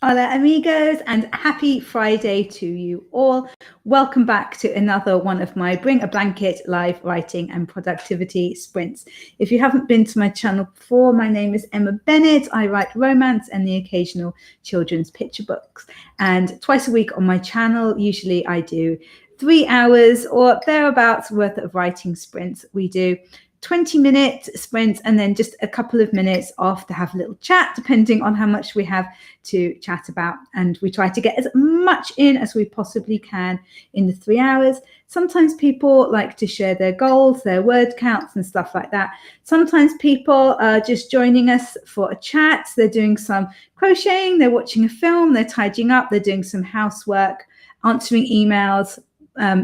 Hola amigos, and happy Friday to you all. Welcome back to another one of my Bring a Blanket live writing and productivity sprints. If you haven't been to my channel before, my name is Emma Bennet. I write romance and the occasional children's picture books. And twice a week on my channel, usually I do 3 hours or thereabouts worth of writing sprints. We do 20-minute sprints and then just a couple of minutes off to have a little chat, depending on how much we have to chat about. And we try to get as much in as we possibly can in the 3 hours. Sometimes people like to share their goals, their word counts and stuff like that. Sometimes people are just joining us for a chat. They're doing some crocheting, they're watching a film, they're tidying up, they're doing some housework, answering emails,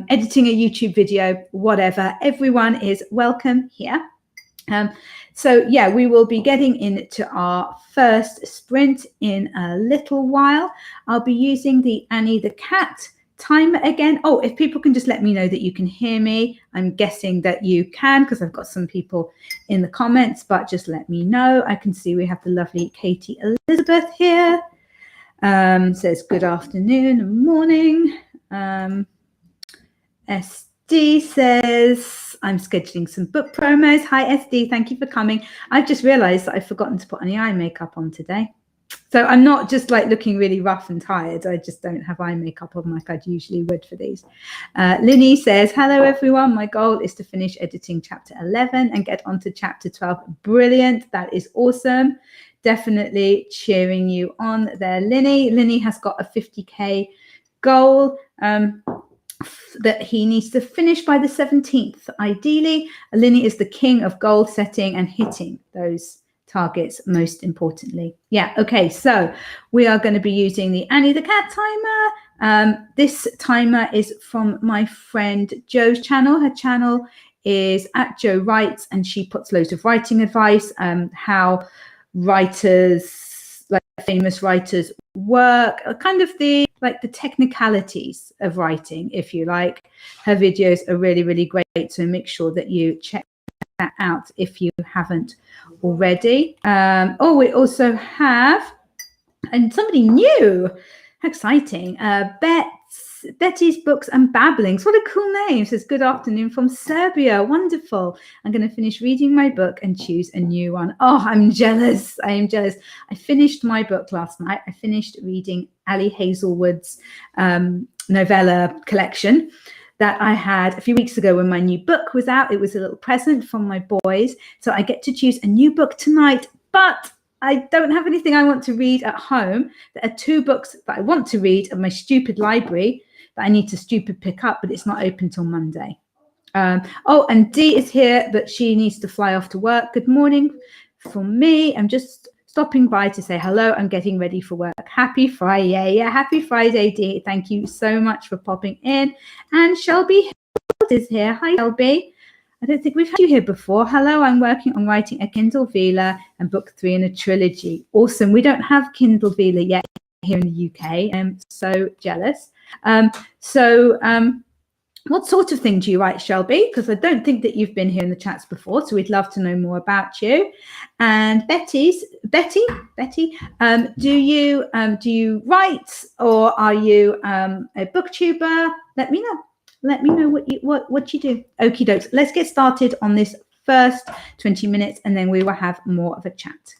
editing a YouTube video, whatever. Everyone is welcome here. So yeah, we will be getting into our first sprint in a little while. I'll be using the Annie the Cat timer again. Oh, if people can just let me know that you can hear me. I'm guessing that you can because I've got some people in the comments, but just let me know. I can see we have the lovely Katie Elizabeth here. Says good afternoon and morning. SD says, I'm scheduling some book promos. Hi, SD. Thank you for coming. I've just realized that I've forgotten to put any eye makeup on today. So I'm not just like looking really rough and tired. I just don't have eye makeup on like I'd usually would for these. Linny says, hello, everyone. My goal is to finish editing chapter 11 and get onto chapter 12. Brilliant. That is awesome. Definitely cheering you on there, Linny. Linny has got a 50K goal. That he needs to finish by the 17th. Ideally, Linny is the king of goal setting and hitting those targets most importantly. Yeah, okay, so we are going to be using the Annie the Cat timer. This timer is from my friend Jo's channel. Her channel is at Jo Writes, and she puts loads of writing advice, how writers, like famous writers, work, kind of the technicalities of writing, if you like. Her videos are really, really great, so make sure that you check that out if you haven't already. Oh, we also have, and somebody new, how exciting, Betty's Books and Babblings. What a cool name. Says, good afternoon from Serbia. Wonderful. I'm going to finish reading my book and choose a new one. Oh, I'm jealous. I am jealous. I finished my book last night. I finished reading Ali Hazelwood's novella collection that I had a few weeks ago when my new book was out. It was a little present from my boys. So I get to choose a new book tonight, but I don't have anything I want to read at home. There are 2 books that I want to read at my stupid library that I need to pick up, but it's not open till Monday. Oh, and Dee is here, but she needs to fly off to work. Good morning from me. I'm just stopping by to say hello. I'm getting ready for work. Happy Friday. Yeah, happy Friday, Dee. Thank you so much for popping in. And Shelby is here. Hi, Shelby. I don't think we've had you here before. Hello, I'm working on writing a Kindle Vila and book 3 in a trilogy. Awesome. We don't have Kindle Vila yet here in the UK. I'm so jealous. What sort of thing do you write, Shelby? Because I don't think that you've been here in the chats before, so we'd love to know more about you. And Betty, do you write, or are you a booktuber? Let me know. Let me know what you do. Okie dokes. Let's get started on this first 20 minutes, and then we will have more of a chat.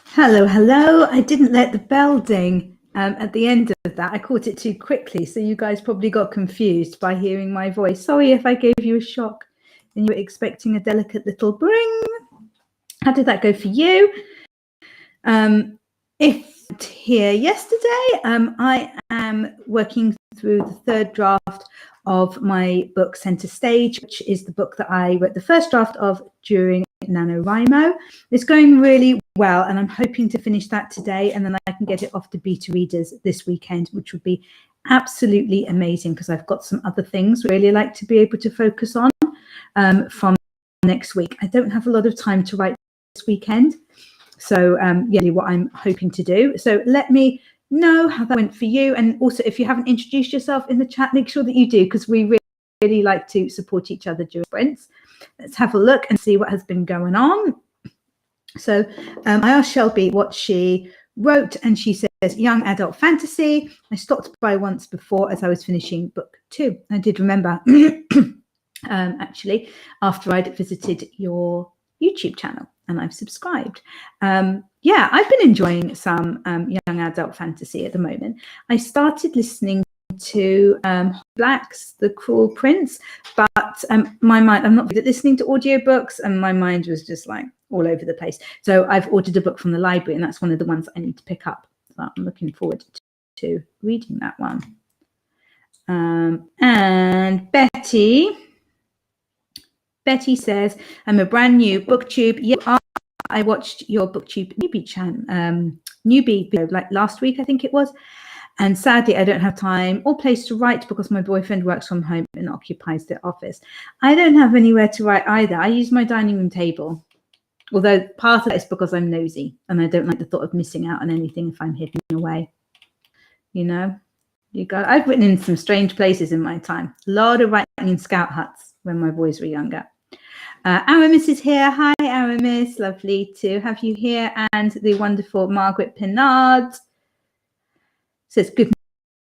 Hello, hello. I didn't let the bell ding at the end of that. I caught it too quickly, so you guys probably got confused by hearing my voice. Sorry if I gave you a shock and you were expecting a delicate little bring. How did that go for you? If here yesterday, I am working through the third draft of my book Center Stage, which is the book that I wrote the first draft of during NaNoWriMo. It's going really well, and I'm hoping to finish that today, and then I can get it off to beta readers this weekend, which would be absolutely amazing because I've got some other things really like to be able to focus on from next week. I don't have a lot of time to write this weekend. So yeah, what I'm hoping to do. So let me know how that went for you. And also, if you haven't introduced yourself in the chat, make sure that you do, because we really like to support each other during sprints. Let's have a look and see what has been going on. So I asked Shelby what she wrote, and she says young adult fantasy. I stopped by once before as I was finishing book 2. I did remember actually after I'd visited your YouTube channel, and I've subscribed. Yeah, I've been enjoying some young adult fantasy at the moment. I started listening to Black's The Cruel Prince, but my mind, I'm not good at listening to audiobooks, and my mind was just like all over the place. So I've ordered a book from the library, and that's one of the ones I need to pick up. So I'm looking forward to reading that one. And Betty says, I'm a brand new booktube. Yeah, I watched your booktube newbie video like last week, I think it was. And sadly, I don't have time or place to write because my boyfriend works from home and occupies the office. I don't have anywhere to write either. I use my dining room table. Although part of it is because I'm nosy and I don't like the thought of missing out on anything if I'm hidden away. You know, I've written in some strange places in my time. A lot of writing in scout huts when my boys were younger. Aramis is here. Hi, Aramis. Lovely to have you here. And the wonderful Margaret Pinard says, good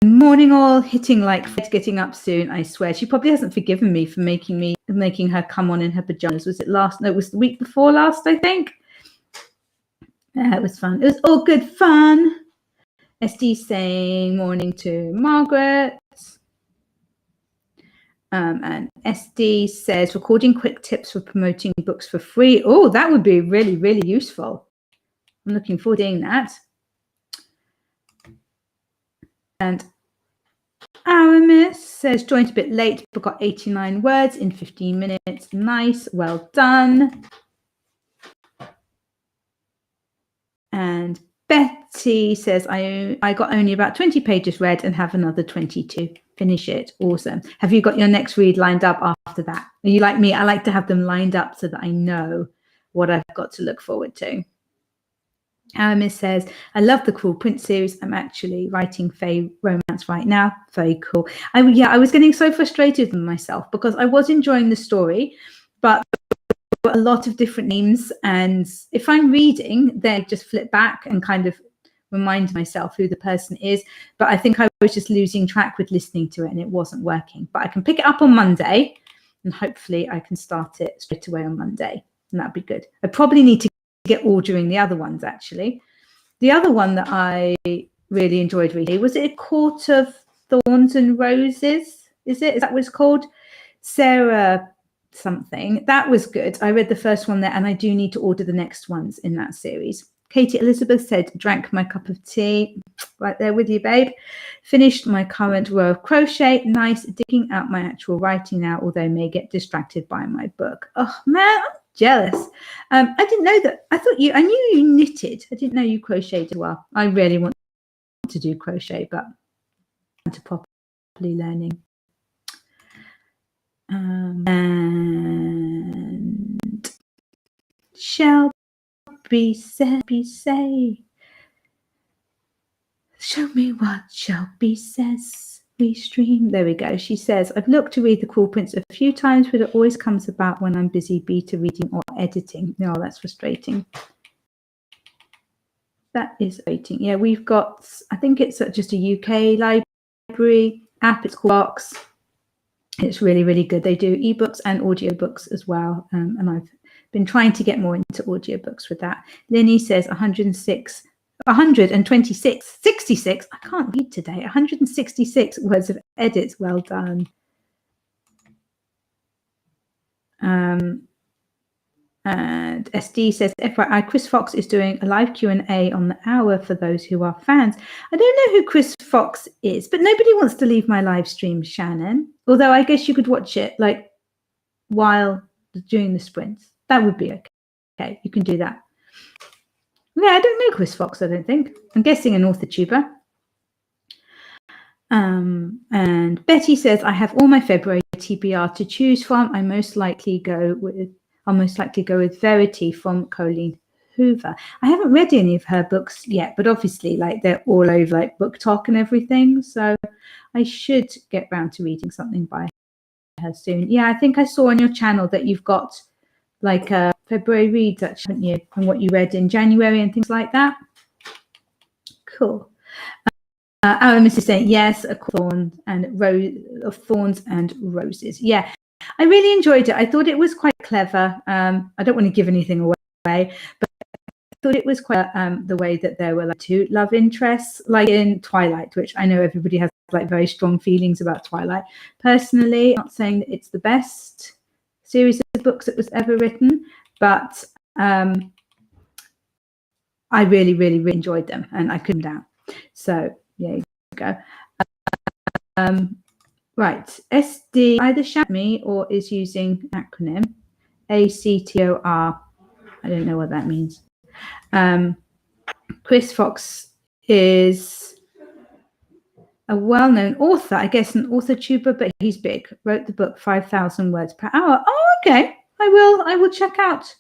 morning all. Hitting like Fred, getting up soon, I swear. She probably hasn't forgiven me for making her come on in her pajamas. Was it last? No, it was the week before last, I think. It was fun. It was all good fun. SD saying morning to Margaret. And SD says recording quick tips for promoting books for free. Oh, that would be really, really useful. I'm looking forward to doing that. And Aramis says joined a bit late, but got 89 words in 15 minutes. Nice, well done. And Betty says I got only about 20 pages read and have another 20 to finish it. Awesome. Have you got your next read lined up after that? Are you like me? I like to have them lined up so that I know what I've got to look forward to. Aramis says, I love the Cruel Prince series. I'm actually writing Fae romance right now. Very cool. I was getting so frustrated with myself because I was enjoying the story, but there were a lot of different names. And if I'm reading, then I just flip back and kind of remind myself who the person is. But I think I was just losing track with listening to it and it wasn't working. But I can pick it up on Monday and hopefully I can start it straight away on Monday. And that'd be good. I probably need to get ordering the other ones, actually. The other one that I really enjoyed reading, was it A Court of Thorns and Roses? Is that what it's called? Sarah something. That was good. I read the first one there and I do need to order the next ones in that series. Katie Elizabeth said, drank my cup of tea. Right there with you, babe. Finished my current row of crochet. Nice. Digging out my actual writing now, although may get distracted by my book. Oh, man, I'm jealous. I didn't know that. I knew you knitted. I didn't know you crocheted as well. I really want to do crochet, but I'm to properly learning. And Shelby say, show me what Shelby says. Restream. There we go. She says, I've looked to read The Cruel Prince a few times, but it always comes about when I'm busy beta reading or editing. No, that's frustrating. That is frustrating. Yeah, we've got, I think it's just a UK library app. It's called Box. It's really, really good. They do ebooks and audiobooks as well. And I've been trying to get more into audiobooks with that. Linny says 66. I can't read today. 166 words of edits. Well done. And SD says, FYI, Chris Fox is doing a live Q&A on the hour for those who are fans. I don't know who Chris Fox is, but nobody wants to leave my live stream, Shannon. Although I guess you could watch it like while doing the sprints. That would be okay. Okay, you can do that. Yeah, I don't know Chris Fox, I don't think. I'm guessing an author tuber. And Betty says, I have all my February TBR to choose from. I'll most likely go with Verity from Colleen Hoover. I haven't read any of her books yet, but obviously like they're all over like Book Talk and everything. So I should get round to reading something by her soon. Yeah, I think I saw on your channel that you've got like February reads, actually, haven't you? And what you read in January and things like that. Cool. Aramis is saying, yes, a thorn and of thorns and roses. Yeah, I really enjoyed it. I thought it was quite clever. I don't want to give anything away, but I thought it was quite the way that there were like two love interests, like in Twilight, which I know everybody has like very strong feelings about Twilight. Personally, I'm not saying that it's the best series of books that was ever written, but I really, really, really enjoyed them and I couldn't down. So yeah, you go. Right, SD either shout me or is using acronym ACTOR. I don't know what that means. Chris Fox is a well-known author, I guess an author tuber, but he's big. Wrote the book 5,000 words per hour. Oh, okay. I will check out.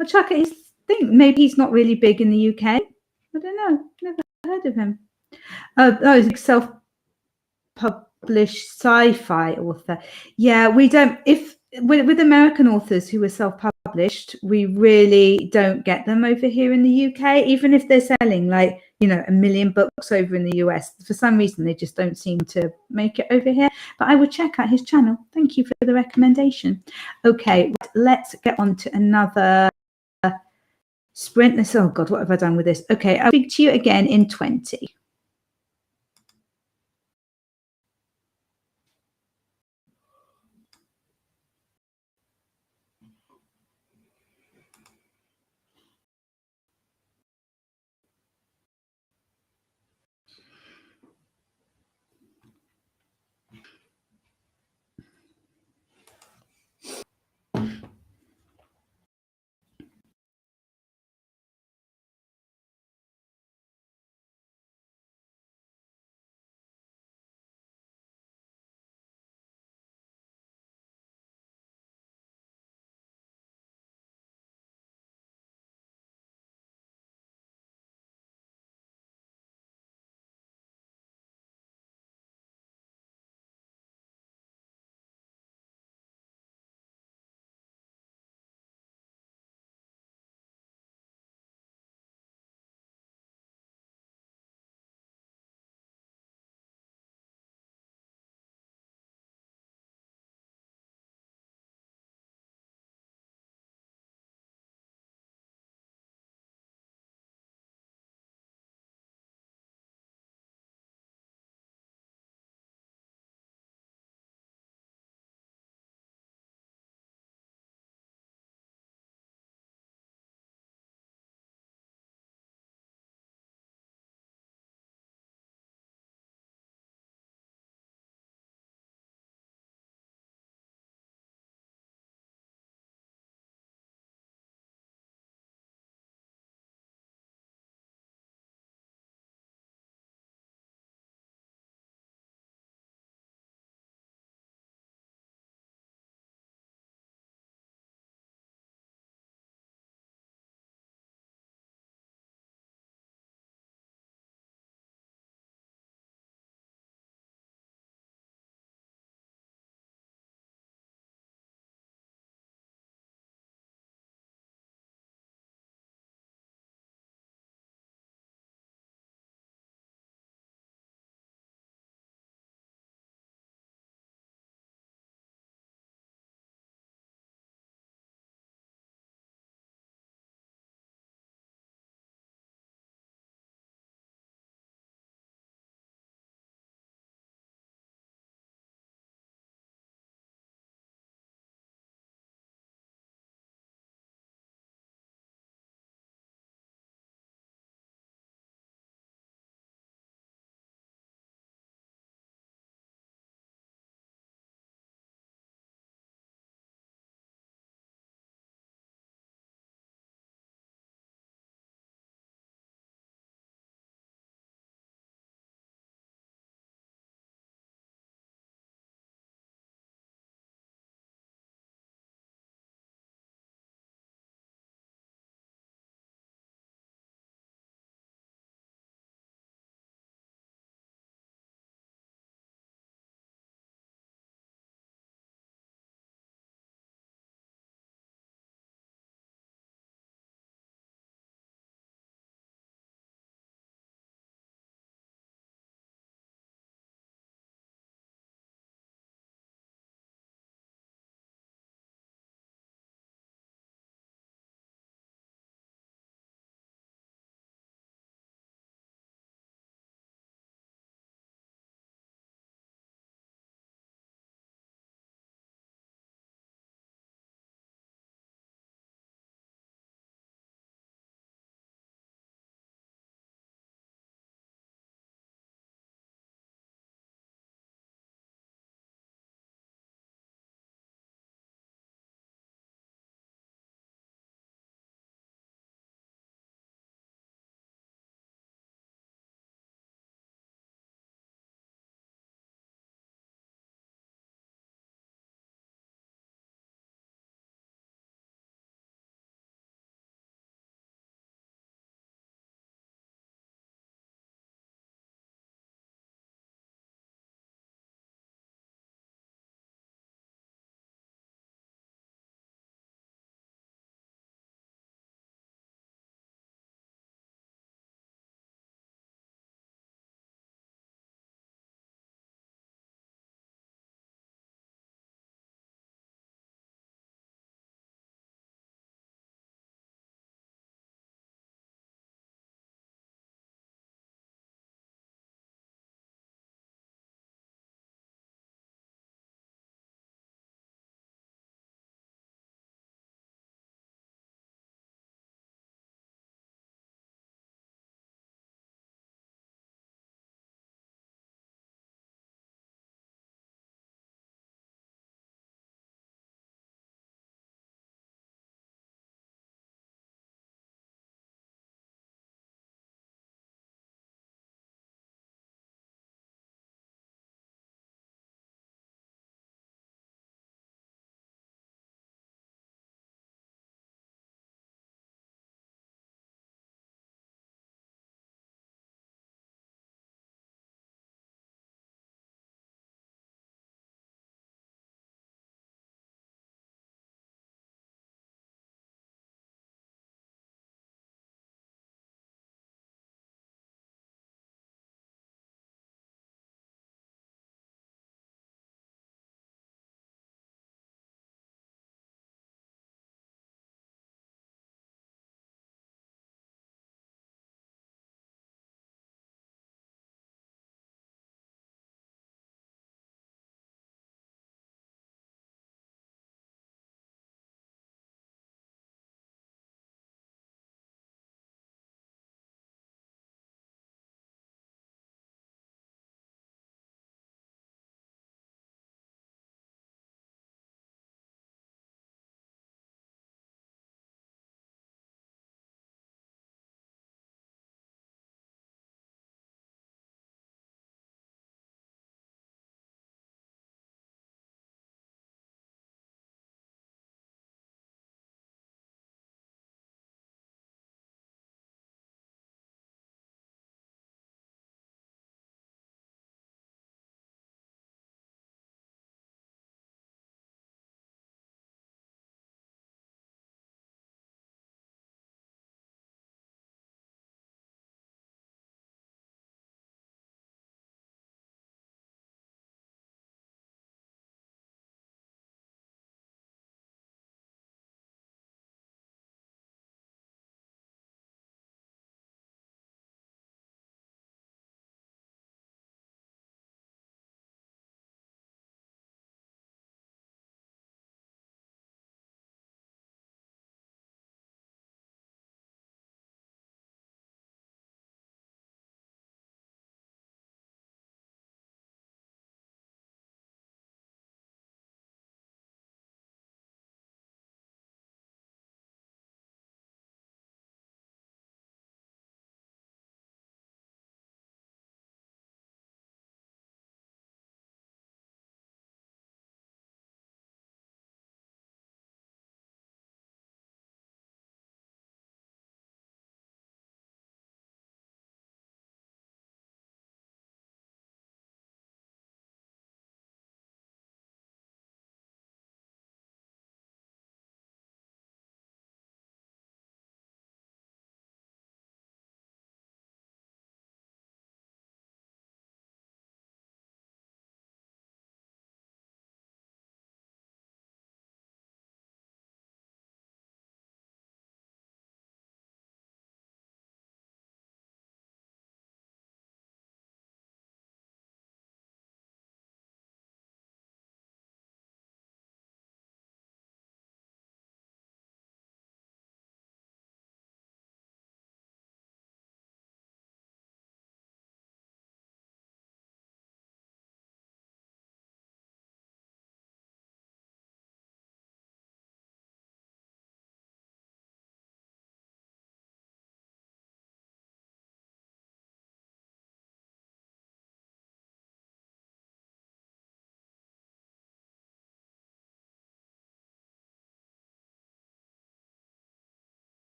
I'll check out his thing. Maybe he's not really big in the UK. I don't know. Never heard of him. Oh, he's self-published sci-fi author. Yeah, we don't. If with American authors who are self-published, we really don't get them over here in the UK. Even if they're selling like 1 million books over in the US, for some reason they just don't seem to make it over here. But I will check out his channel. Thank you for the recommendation. Okay, let's get on to another sprint. Oh God, what have I done with this? Okay, I'll speak to you again in 20.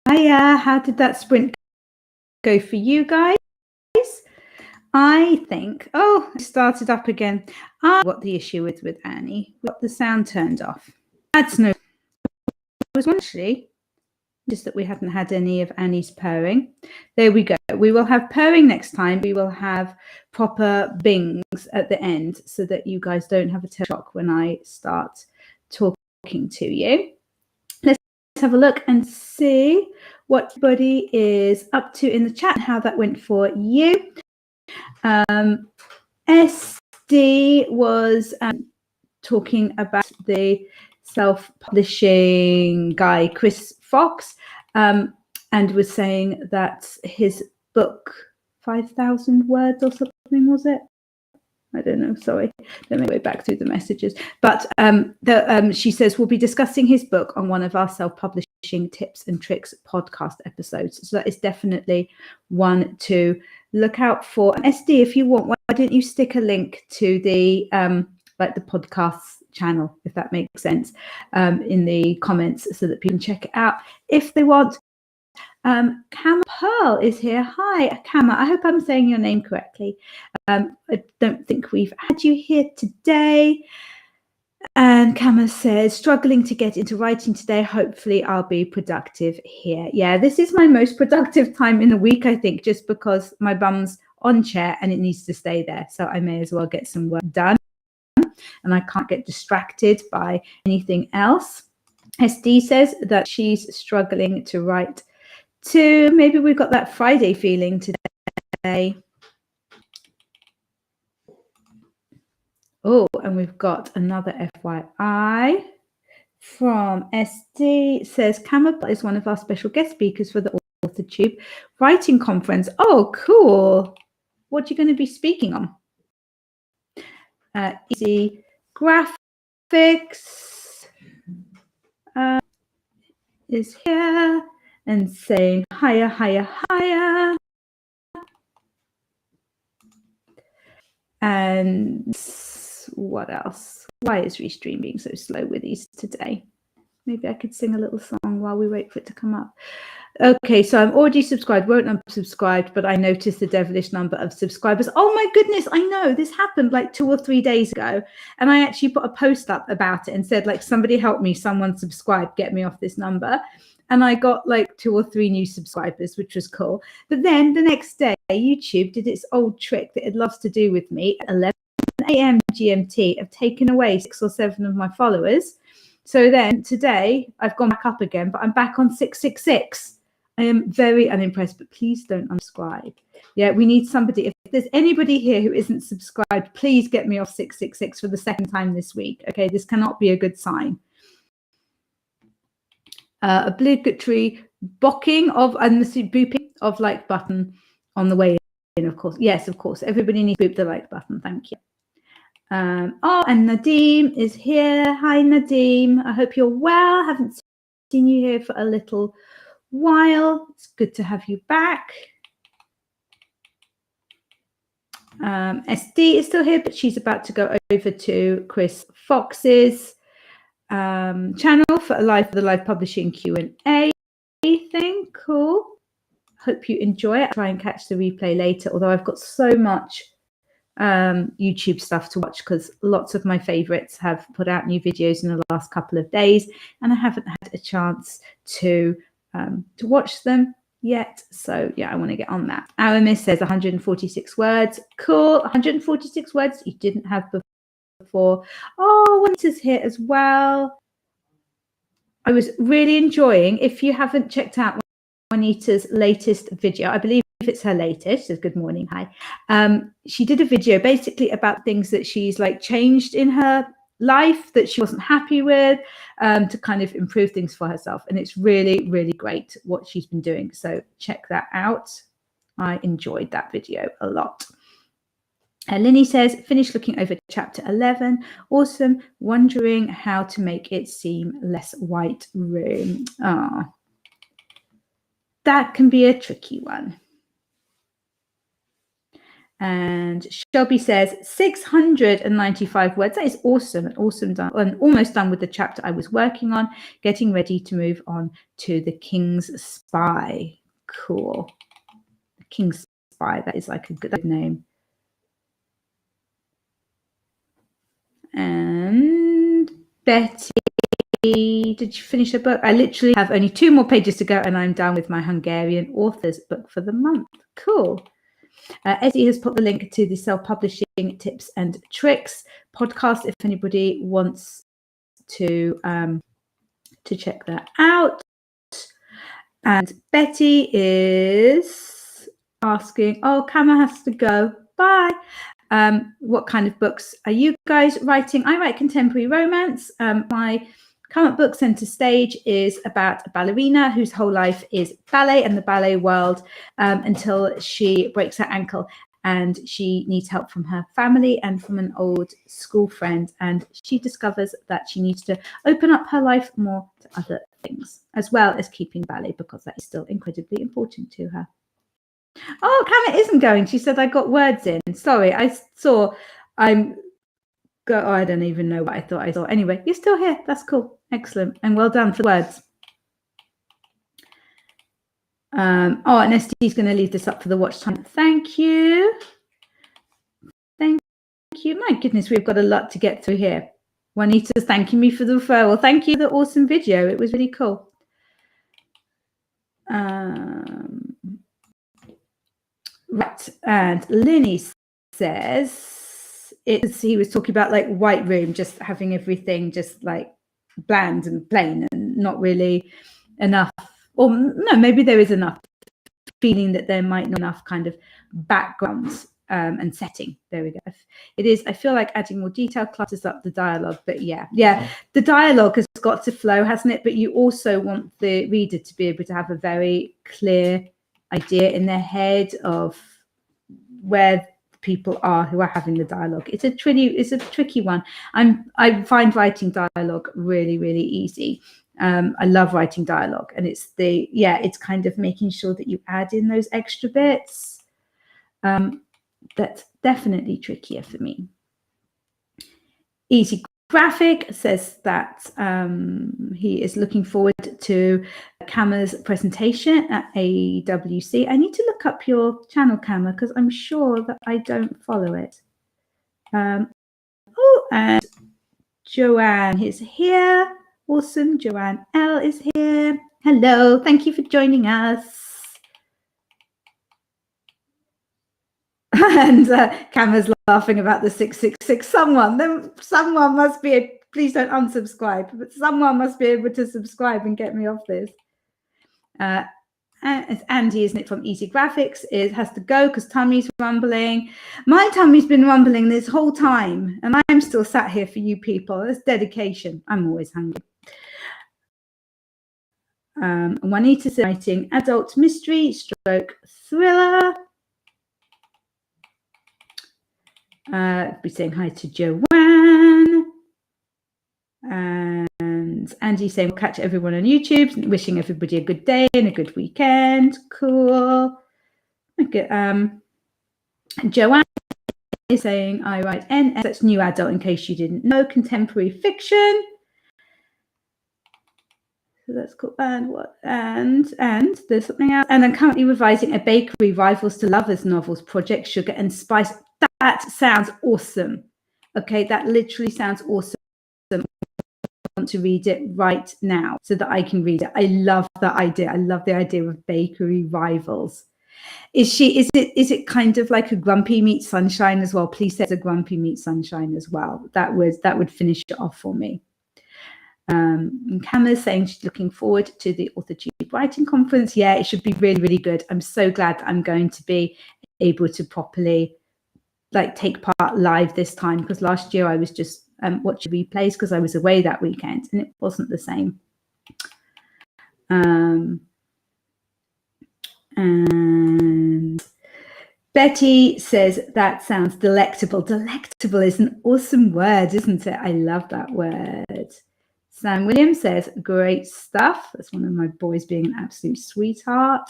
Hiya, how did that sprint go for you guys? I think, it started up again. I what the issue is with Annie. We got the sound turned off. That's no. It was actually just that we hadn't had any of Annie's purring. There we go. We will have purring next time. We will have proper bings at the end so that you guys don't have a shock when I start talking to you. Let's have a look and see what everybody is up to in the chat and how that went for you. SD was talking about the self-publishing guy, Chris Fox, and was saying that his book, 5,000 words or something, was it? I don't know, sorry. Let me go back through the messages. But she says, we'll be discussing his book on one of our self-publishing tips and tricks podcast episodes. So that is definitely one to look out for. SD, if you want, why don't you stick a link to the like the podcast channel, if that makes sense, in the comments so that people can check it out if they want. Kama Pearl is here. Hi, Kama. I hope I'm saying your name correctly. I don't think we've had you here today. And Kama says, struggling to get into writing today. Hopefully I'll be productive here. Yeah, this is my most productive time in the week, I think, just because my bum's on chair and it needs to stay there. So I may as well get some work done. And I can't get distracted by anything else. SD says that she's struggling to write too. Maybe we've got that Friday feeling today. Oh, and we've got another FYI from SD. Says Kama is one of our special guest speakers for the AuthorTube Writing Conference. Oh, cool. What are you going to be speaking on? Easy Graphics is here and saying hiya, hiya, hiya. And what else? Why is Restream being so slow with these today? Maybe I could sing a little song while we wait for it to come up. Okay, so I'm already subscribed, won't unsubscribed, but I noticed the devilish number of subscribers. Oh my goodness, I know this happened like 2 or 3 days ago. And I actually put a post up about it and said, like, somebody help me, someone subscribe, get me off this number. And I got like 2 or 3 new subscribers, which was cool. But then the next day, YouTube did its old trick that it loves to do with me at 11 a.m. GMT of taking away 6 or 7 of my followers. So then today I've gone back up again, but I'm back on 666. I am very unimpressed, but please don't unsubscribe. Yeah, we need somebody. If there's anybody here who isn't subscribed, please get me off 666 for the second time this week. Okay, this cannot be a good sign. Obligatory bocking of and the booping of like button on the way in, of course. Yes, of course. Everybody needs to boop the like button. Thank you. And Nadeem is here. Hi, Nadeem. I hope you're well. Haven't seen you here for a little while. It's good to have you back. SD is still here, but she's about to go over to Chris Fox's channel for the live publishing Q&A thing. Cool. Hope you enjoy it. I'll try and catch the replay later, although I've got so much YouTube stuff to watch because lots of my favorites have put out new videos in the last couple of days and I haven't had a chance to watch them yet. So yeah, I want to get on that. Aramis says 146 words. Cool. 146 words you didn't have before. Oh, Juanita's here as well. I was really enjoying, if you haven't checked out Juanita's latest video, I believe it's her latest, says good morning, hi. She did a video basically about things that she's like changed in her life that she wasn't happy with, to kind of improve things for herself. And it's really, really great what she's been doing. So check that out. I enjoyed that video a lot. Linny says, finished looking over chapter 11. Awesome. Wondering how to make it seem less white room. Ah, that can be a tricky one. And Shelby says 695 words. That is awesome. Awesome done. And almost done with the chapter I was working on, getting ready to move on to the King's Spy. Cool. The King's Spy. That is like a good name. And Betty, did you finish the book? I literally have only 2 more pages to go and I'm done with my Hungarian author's book for the month. Cool. Eddie has put the link to the self-publishing tips and tricks podcast if anybody wants to check that out. And Betty is asking, oh, Kama has to go. Bye. What kind of books are you guys writing? I write contemporary romance. My current book, Center Stage, is about a ballerina whose whole life is ballet and the ballet world until she breaks her ankle and she needs help from her family and from an old school friend. And she discovers that she needs to open up her life more to other things, as well as keeping ballet, because that is still incredibly important to her. Oh, Kama isn't going. She said I got words in. Sorry, I saw I don't even know what I thought I saw. Anyway, you're still here. That's cool. Excellent. And well done for the words. And Estee's going to leave this up for the watch time. Thank you. Thank you. My goodness, we've got a lot to get through here. Juanita's thanking me for the referral. Thank you for the awesome video. It was really cool. Right. And Linny says, he was talking about like White Room, just having everything just like bland and plain and not really enough, or no, maybe there is enough, feeling that there might not enough kind of background and setting. There we go. It is, I feel like adding more detail clutters up the dialogue, but yeah, the dialogue has got to flow, hasn't it? But you also want the reader to be able to have a very clear idea in their head of where people are who are having the dialogue. It's a tricky one. I find writing dialogue really, really easy. I love writing dialogue, and it's kind of making sure that you add in those extra bits. That's definitely trickier for me. Easy Graphic says that he is looking forward to Kama's presentation at AWC. I need to look up your channel, Kama, because I'm sure that I don't follow it. And Joanne is here. Awesome. Joanne L is here. Hello. Thank you for joining us. And Kama's laughing about the 666. Someone must be, please don't unsubscribe, but someone must be able to subscribe and get me off this. It's Andy, isn't it, from Easy Graphics? It has to go because tummy's rumbling. My tummy's been rumbling this whole time, and I'm still sat here for you people. That's dedication. I'm always hungry. Juanita's writing adult mystery / thriller. Be saying hi to Joanne. And Andy saying we'll catch everyone on YouTube. Wishing everybody a good day and a good weekend. Cool. Okay. Joanne is saying I write NS. That's new adult, in case you didn't know. Contemporary fiction. So that's cool. And what? And there's something else. And I'm currently revising a bakery rivals to lovers novels, Project Sugar and Spice. That sounds awesome. Okay, that literally sounds awesome. I want to read it right now so that I can read it. I love that idea. I love the idea of bakery rivals. Is it kind of like a Grumpy Meets Sunshine as well? Please say it's a Grumpy Meets Sunshine as well. That would finish it off for me. And Kama's saying she's looking forward to the AuthorTube writing conference. Yeah, it should be really, really good. I'm so glad that I'm going to be able to properly take part live this time, because last year I was just watching replays because I was away that weekend and it wasn't the same. And Betty says that sounds delectable. Delectable is an awesome word, isn't it? I love that word. Sam Williams says great stuff. That's one of my boys being an absolute sweetheart.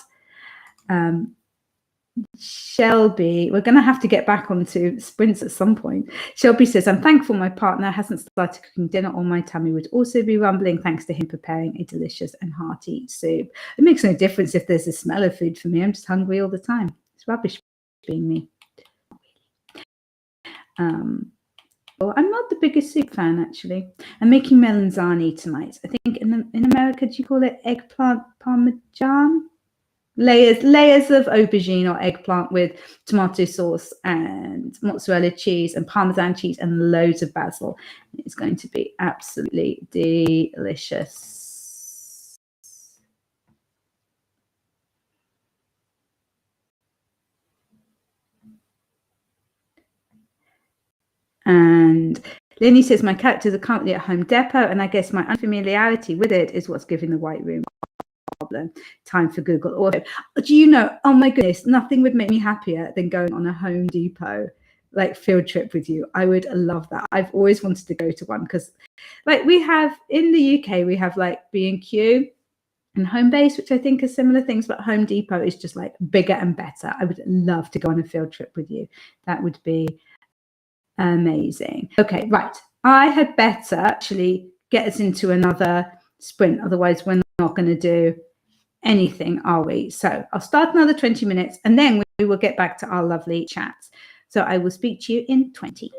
Shelby, we're going to have to get back onto sprints at some point. Shelby says, I'm thankful my partner hasn't started cooking dinner, or my tummy would also be rumbling thanks to him preparing a delicious and hearty soup. It makes no difference if there's a smell of food for me. I'm just hungry all the time. It's rubbish being me. Well, I'm not the biggest soup fan, actually. I'm making melanzane tonight. I think in America, do you call it eggplant parmesan? Layers of aubergine or eggplant with tomato sauce and mozzarella cheese and parmesan cheese and loads of basil. It's going to be absolutely delicious. And Lenny says, my characters are currently at Home Depot, and I guess my unfamiliarity with it is what's giving the white room problem. Time for Google Auto. Do you know, oh my goodness, nothing would make me happier than going on a Home Depot like field trip with you. I would love that. I've always wanted to go to one because like we have in the UK, we have like B&Q and Homebase, which I think are similar things, but Home Depot is just like bigger and better. I would love to go on a field trip with you. That would be amazing. Okay, right. I had better actually get us into another sprint. Otherwise, we're not going to do anything, are we? So I'll start another 20 minutes and then we will get back to our lovely chats. So I will speak to you in 20.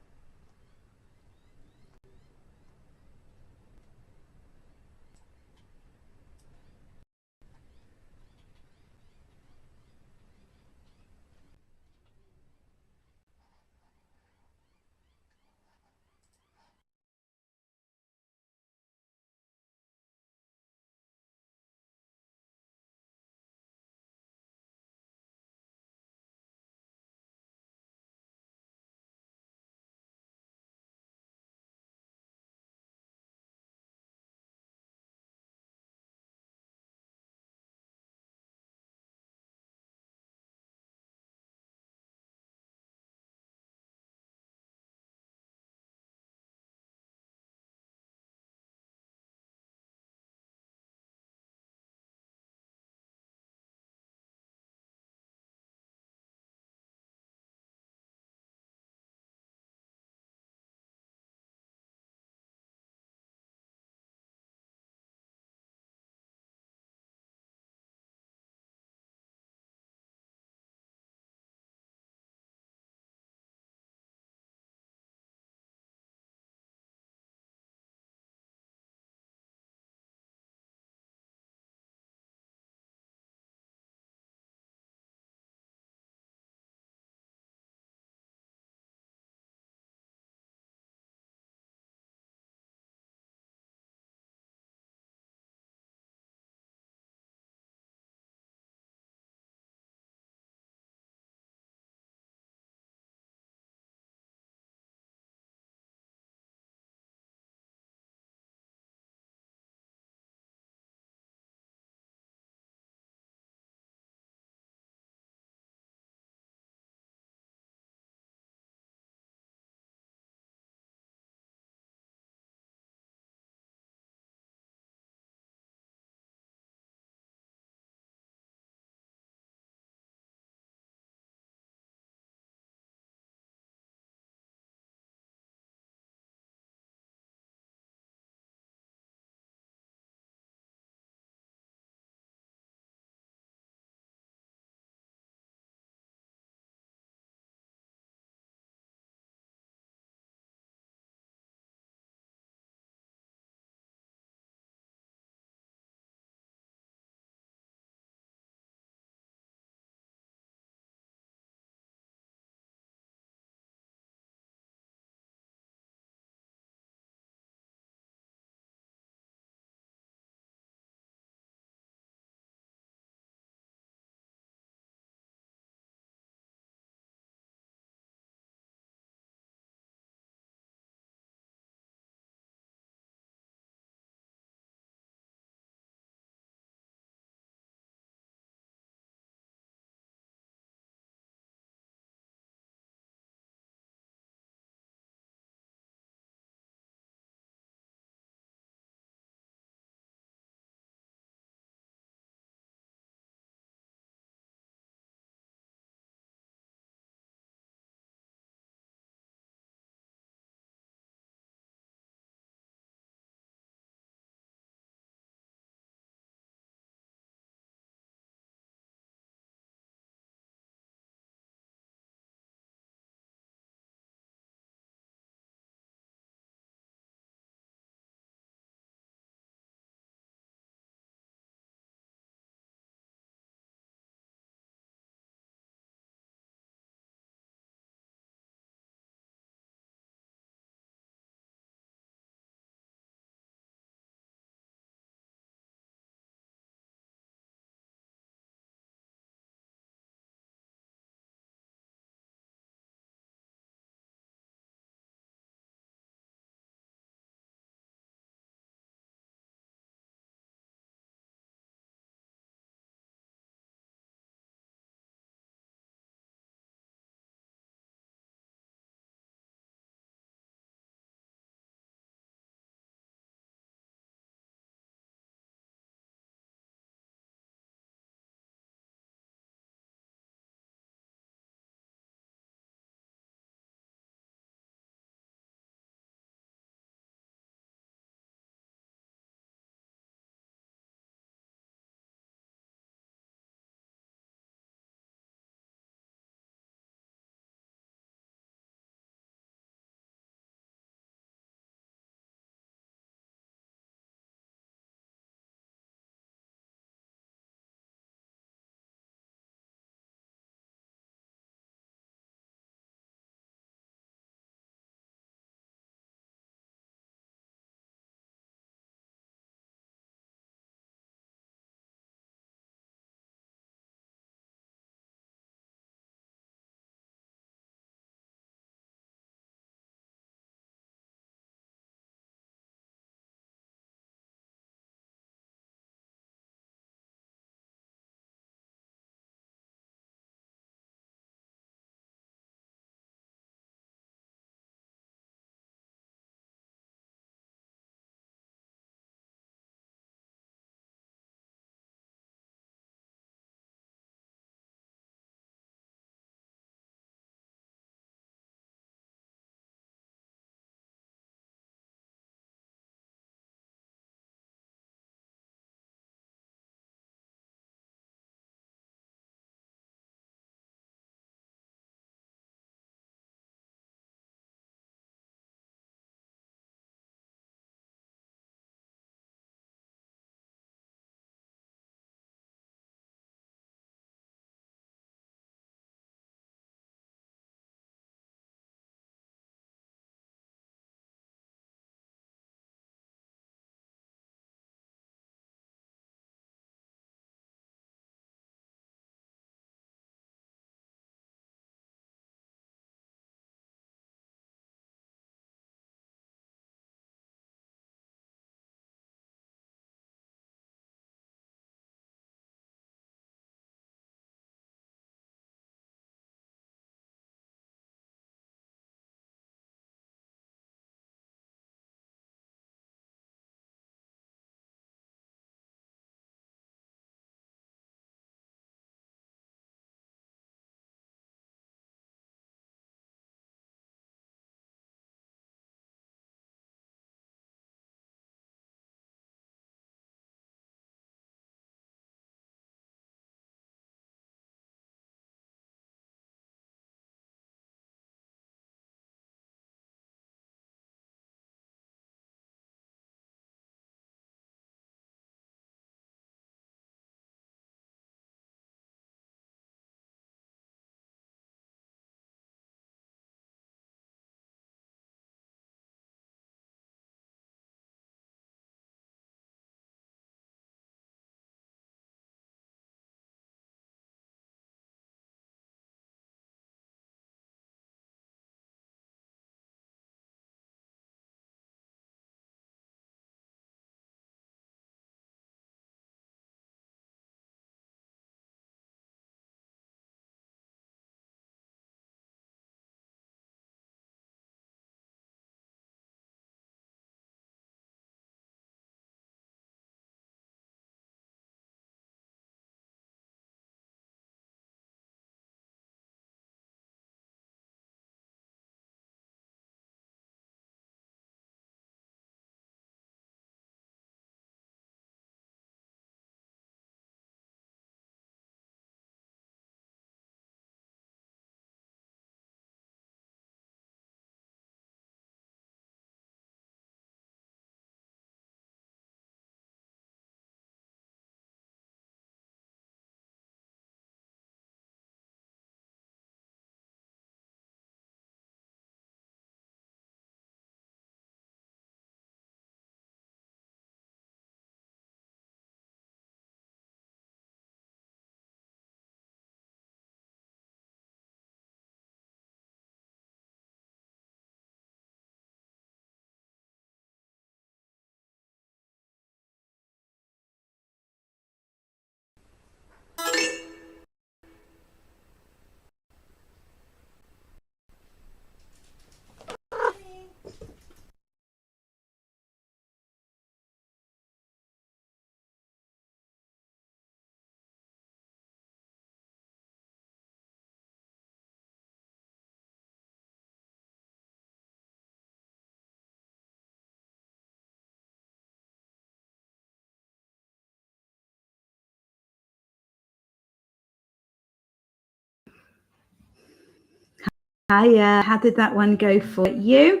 Hiya, how did that one go for you?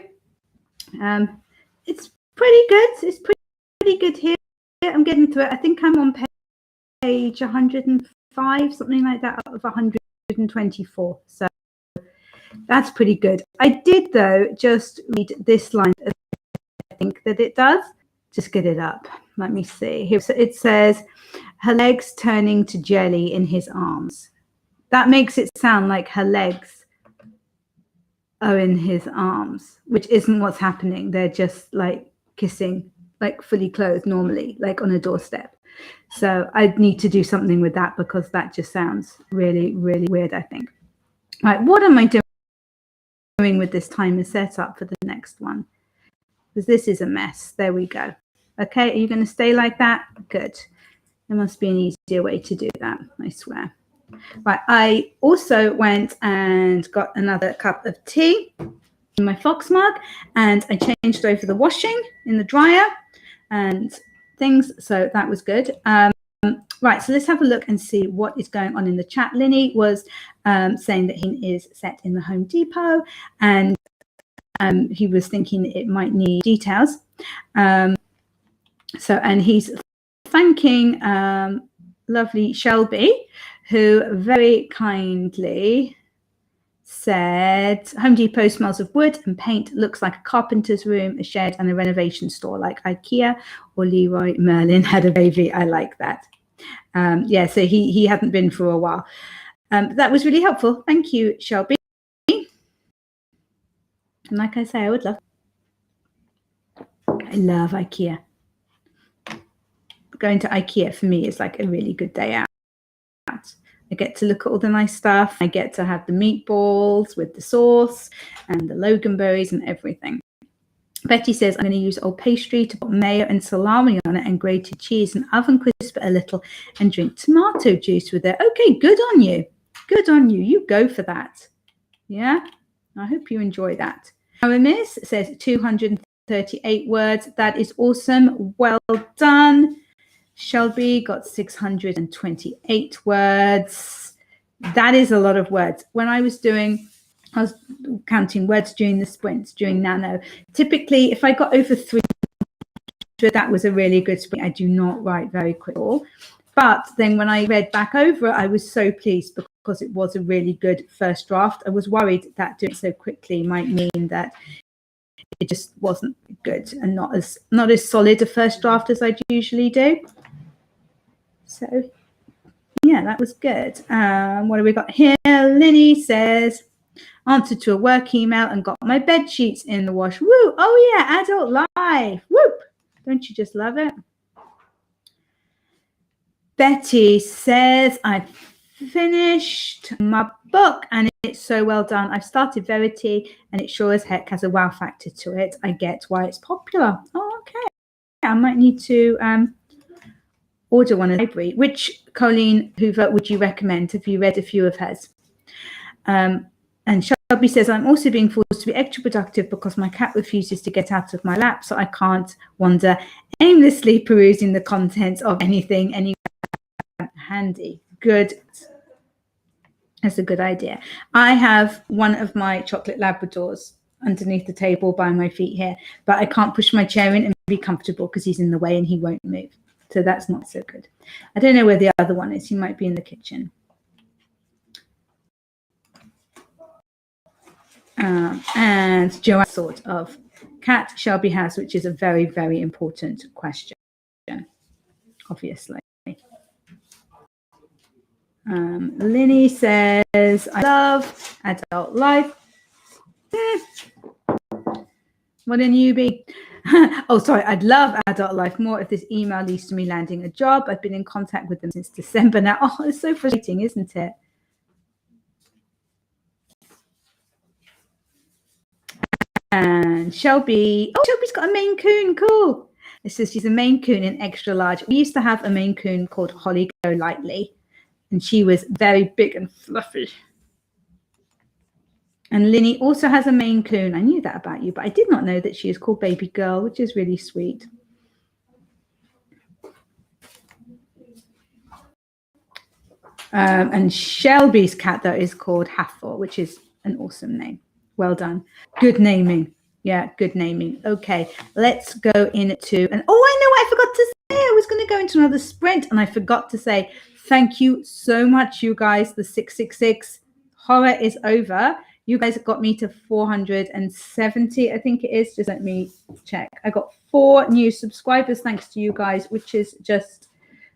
It's pretty good. It's pretty good here. I'm getting to it. I think I'm on page 105, something like that, out of 124. So that's pretty good. I did, though, just read this line. I think that it does. Just get it up. Let me see. Here it says, her legs turning to jelly in his arms. That makes it sound like her legs are in his arms, which isn't what's happening. They're just like kissing, like fully clothed normally, like on a doorstep. So I need to do something with that because that just sounds really, really weird, I think. Right, what am I doing with this timer setup for the next one? Because this is a mess. There we go. Okay, are you going to stay like that? Good. There must be an easier way to do that, I swear. Right, I also went and got another cup of tea in my Fox mug, and I changed over the washing in the dryer and things, so that was good. Right, so let's have a look and see what is going on in the chat. Linny was saying that he is set in the Home Depot, and he was thinking it might need details. And he's thanking lovely Shelby, who very kindly said, Home Depot smells of wood and paint, looks like a carpenter's room, a shed, and a renovation store like IKEA or Leroy Merlin had a baby. I like that. Yeah, so he hadn't been for a while. That was really helpful. Thank you, Shelby. And like I say, I love IKEA. Going to IKEA for me is like a really good day out. I get to look at all the nice stuff. I get to have the meatballs with the sauce and the loganberries and everything. Betty says, I'm going to use old pastry to put mayo and salami on it and grated cheese and oven crisp it a little and drink tomato juice with it. Okay, good on you. Good on you. You go for that. Yeah, I hope you enjoy that. Aramis says 238 words. That is awesome. Well done. Shelby got 628 words. That is a lot of words. When I was counting words during the sprints, during Nano. Typically, if I got over 300, that was a really good sprint. I do not write very quickly. But then when I read back over, I was so pleased because it was a really good first draft. I was worried that doing it so quickly might mean that it just wasn't good and not as solid a first draft as I usually do. So yeah, that was good. What have we got here? Linny says, answered to a work email and got my bed sheets in the wash. Woo! Oh yeah, adult life. Whoop! Don't you just love it? Betty says, I finished my book and it's so well done. I've started Verity and it sure as heck has a wow factor to it. I get why it's popular. Oh, okay. I might need to order one at the library. Which Colleen Hoover would you recommend? Have you read a few of hers? And Shelby says, I'm also being forced to be extra productive because my cat refuses to get out of my lap, so I can't wander aimlessly perusing the contents of anything handy. Good. That's a good idea. I have one of my chocolate Labradors underneath the table by my feet here, but I can't push my chair in and be comfortable because he's in the way and he won't move. So that's not so good. I don't know where the other one is. He might be in the kitchen. And Joanne sort of cat Shelby has, which is a very, very important question, obviously. Linny says, I love adult life. What a newbie. Oh, sorry. I'd love adult life more if this email leads to me landing a job. I've been in contact with them since December now. Oh, it's so frustrating, isn't it? And Shelby's got a Maine Coon. Cool. It says she's a Maine Coon in extra large. We used to have a Maine Coon called Holly Go Lightly, and she was very big and fluffy. And Linny also has a Maine Coon. I knew that about you, but I did not know that she is called Baby Girl, which is really sweet. And Shelby's cat, though, is called Hathor, which is an awesome name. Well done. Good naming. Yeah, good naming. Okay, let's go into, and oh, I know what I forgot to say. I was going to go into another sprint and I forgot to say thank you so much, you guys. The 666 horror is over. You guys got me to 470, I think it is. Just let me check. I got 4 new subscribers thanks to you guys, which is just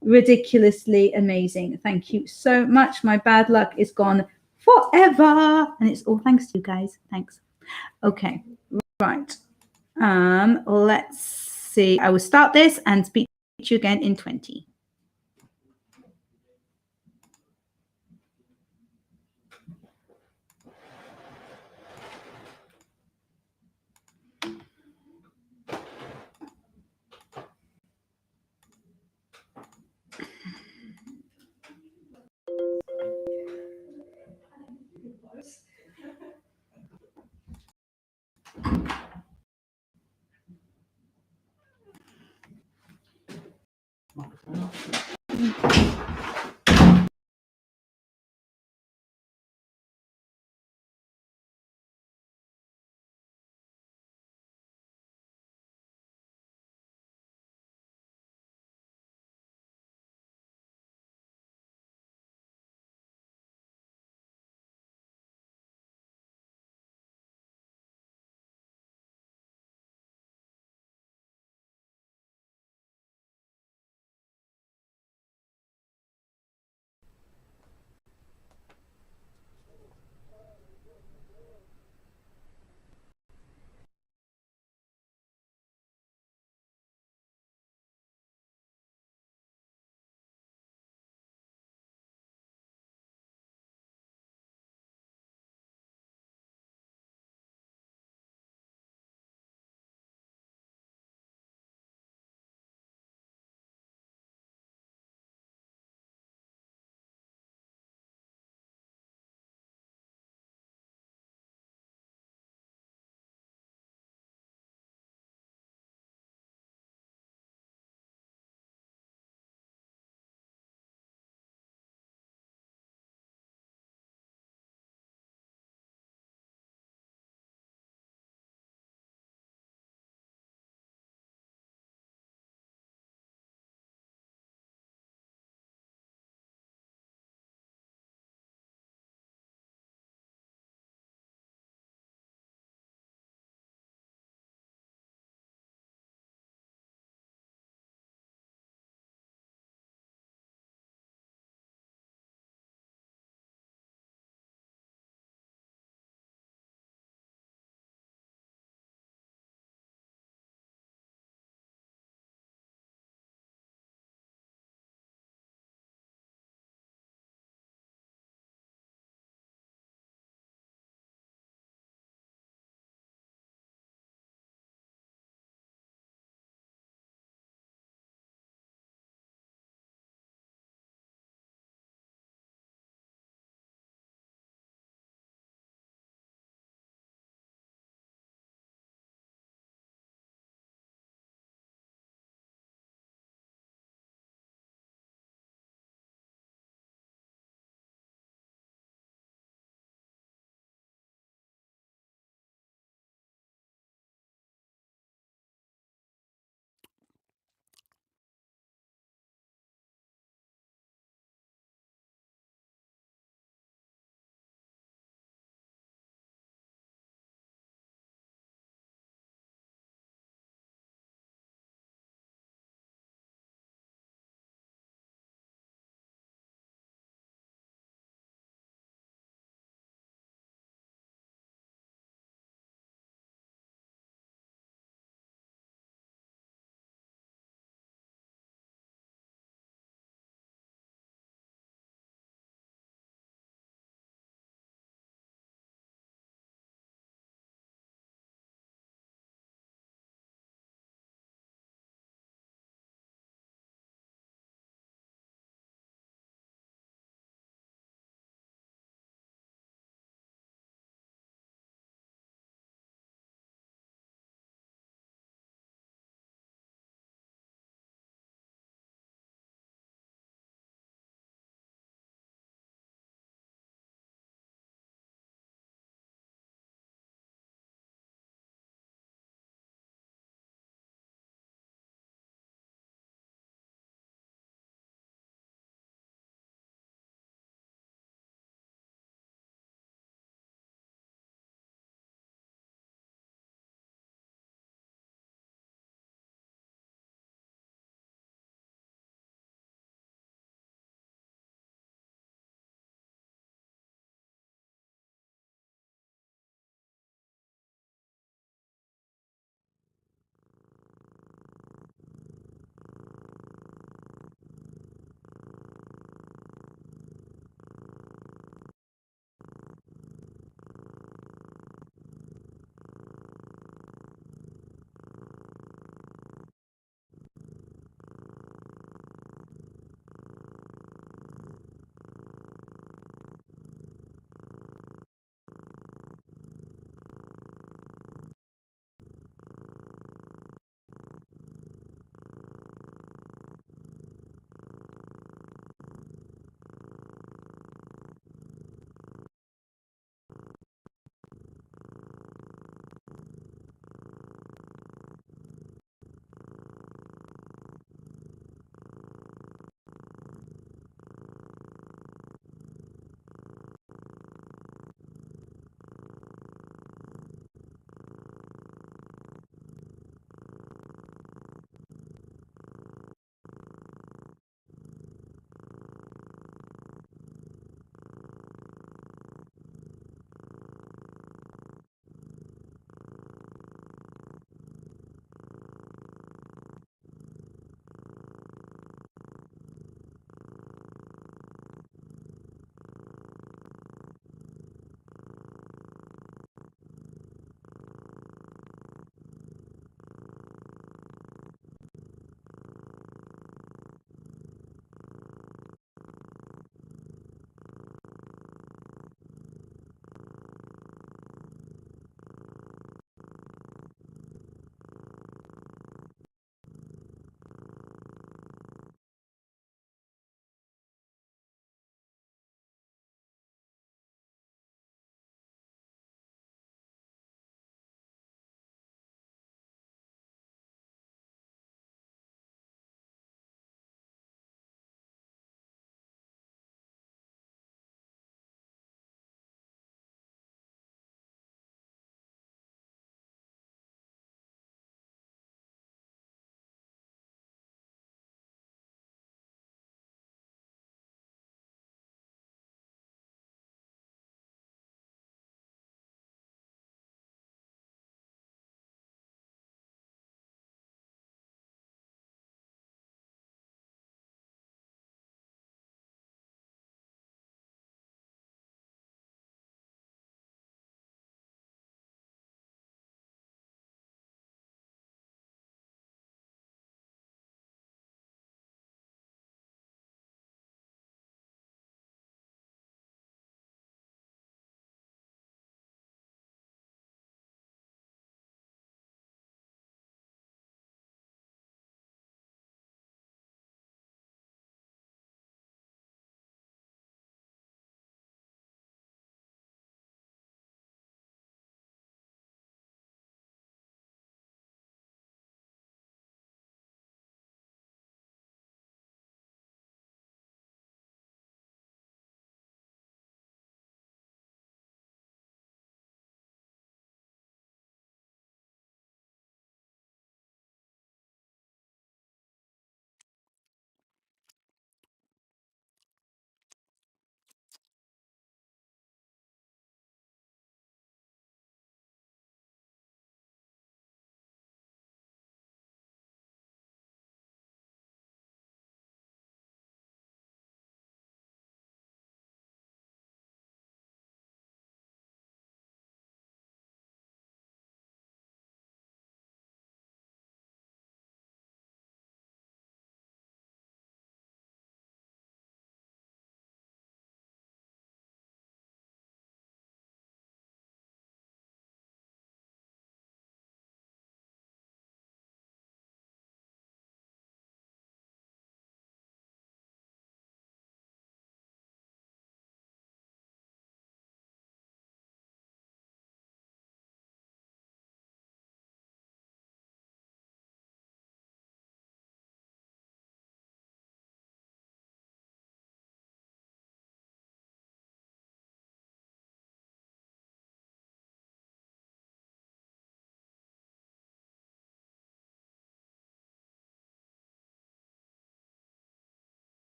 ridiculously amazing. Thank you so much. My bad luck is gone forever, and it's all thanks to you guys. Thanks. Okay, right. Let's see. I will start this and speak to you again in 20.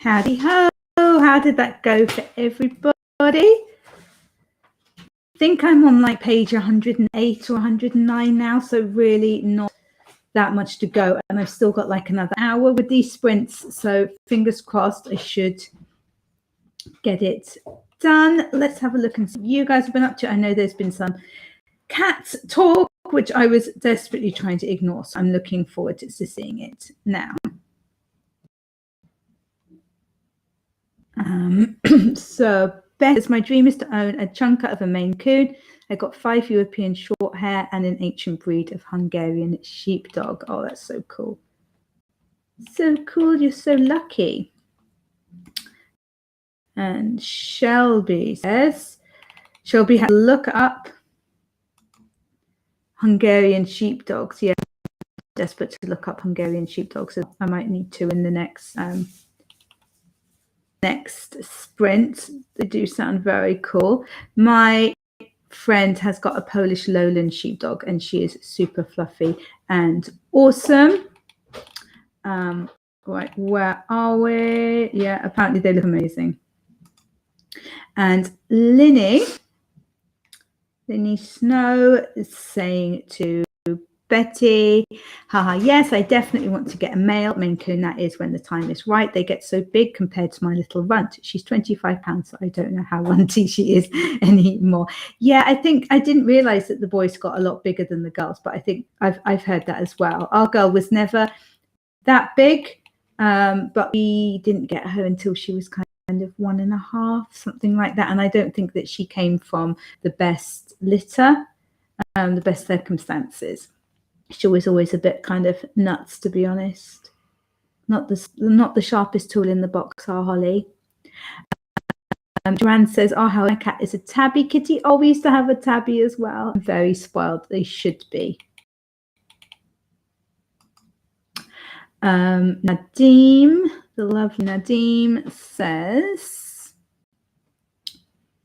Howdy ho. How did that go for everybody? I think I'm on like page 108 or 109 now, so really not that much to go, and I've still got like another hour with these sprints, so fingers crossed I should get it done. Let's have a look and see what you guys have been up to. I know there's been some cat talk, which I was desperately trying to ignore, so I'm looking forward to seeing it now. So Beth, my dream is to own a chunker of a Maine Coon. I got 5 European short hair and an ancient breed of Hungarian sheepdog. Oh, that's so cool. So cool. You're so lucky. And Shelby says, Shelby had to look up Hungarian sheepdogs. Yeah, desperate to look up Hungarian sheepdogs. So I might need to in the next sprint. They do sound very cool. My friend has got a Polish lowland sheepdog, and she is super fluffy and awesome. Right, where are we? Yeah, apparently they look amazing. And Linny Snow is saying to Betty, haha, yes, I definitely want to get a male Maine Coon. That is when the time is right. They get so big compared to my little runt. She's 25 pounds, so I don't know how runty she is anymore. Yeah, I think I didn't realize that the boys got a lot bigger than the girls, but I think I've heard that as well. Our girl was never that big, but we didn't get her until she was kind of 1.5, something like that. And I don't think that she came from the best litter, the best circumstances. She was always a bit kind of nuts, to be honest. Not the sharpest tool in the box, our Holly. Joanne says, oh, how my cat is a tabby kitty. Oh, we used to have a tabby as well. I'm very spoiled. They should be. Nadim, the lovely Nadim says,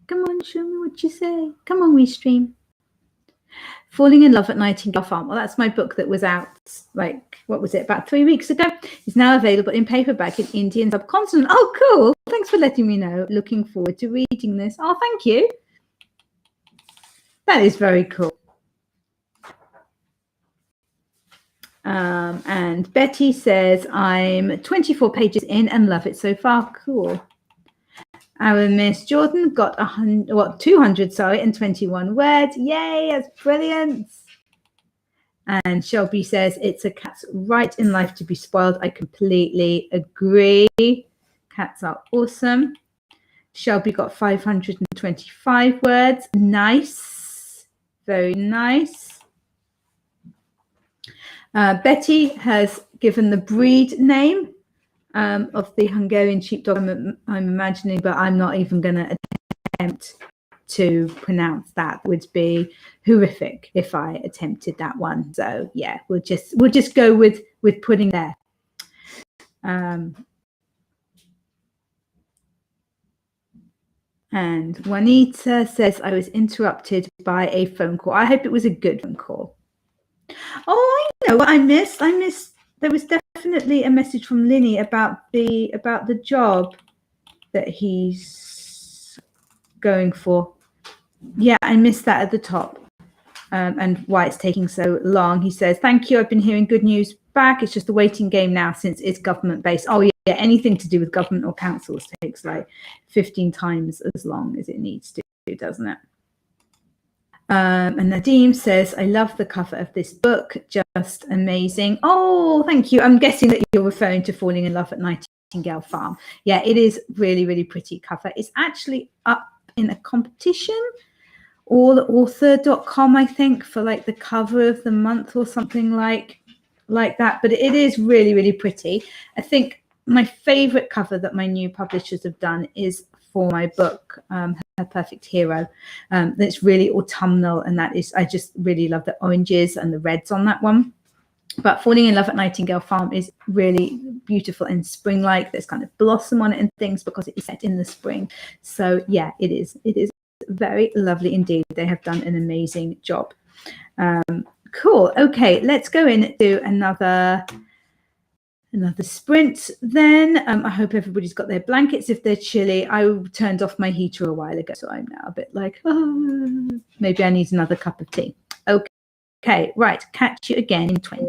come on, show me what you say. Come on, we stream. Falling in Love at Nightingale Farm. Well, that's my book that was out, like, what was it, about 3 weeks ago. It's now available in paperback in Indian subcontinent. Oh, cool. Thanks for letting me know. Looking forward to reading this. Oh, thank you. That is very cool. And Betty says, I'm 24 pages in and love it so far. Cool. Our Miss Jordan got 200, and 21 words. Yay, that's brilliant. And Shelby says, it's a cat's right in life to be spoiled. I completely agree. Cats are awesome. Shelby got 525 words. Nice. Very nice. Betty has given the breed name of the Hungarian sheepdog, I'm imagining, but I'm not even going to attempt to pronounce that. It would be horrific if I attempted that one. So yeah, we'll just go with putting there. And Juanita says, I was interrupted by a phone call. I hope it was a good phone call. Oh, I know what I missed. There was definitely a message from Linny about the job that he's going for. Yeah, I missed that at the top, and why it's taking so long. He says, thank you. I've been hearing good news back. It's just a waiting game now since it's government based. Oh yeah, anything to do with government or councils takes like 15 times as long as it needs to, doesn't it? And Nadim says, I love the cover of this book. Just amazing. Oh, thank you. I'm guessing that you're referring to Falling in Love at Nightingale Farm. Yeah, it is really, really pretty cover. It's actually up in a competition, allauthor.com, I think, for like the cover of the month or something like that. But it is really, really pretty. I think my favorite cover that my new publishers have done is for my book, Her Perfect Hero. That's really autumnal, and that is, I just really love the oranges and the reds on that one. But Falling in Love at Nightingale Farm is really beautiful and spring-like. There's kind of blossom on it and things because it is set in the spring. So yeah, it is very lovely indeed. They have done an amazing job. Cool. Okay, let's go into another Another sprint then. I hope everybody's got their blankets if they're chilly. I turned off my heater a while ago, so I'm now a bit like, oh, maybe I need another cup of tea. Okay, right. Catch you again in 20.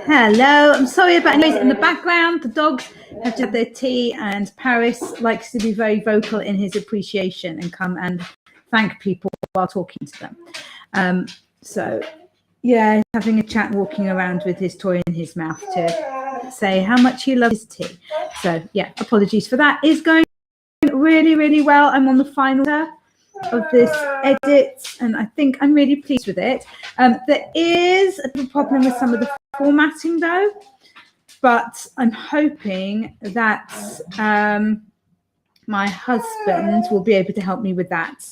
Hello, I'm sorry about noise in the background. The dogs have had their tea, and Paris likes to be very vocal in his appreciation and come and thank people while talking to them. So, yeah, having a chat, walking around with his toy in his mouth to say how much he loves his tea. So, yeah, apologies for that. It's going really, really well. I'm on the final of this edit, and I think I'm really pleased with it. There is a problem with some of the formatting though, but I'm hoping that my husband will be able to help me with that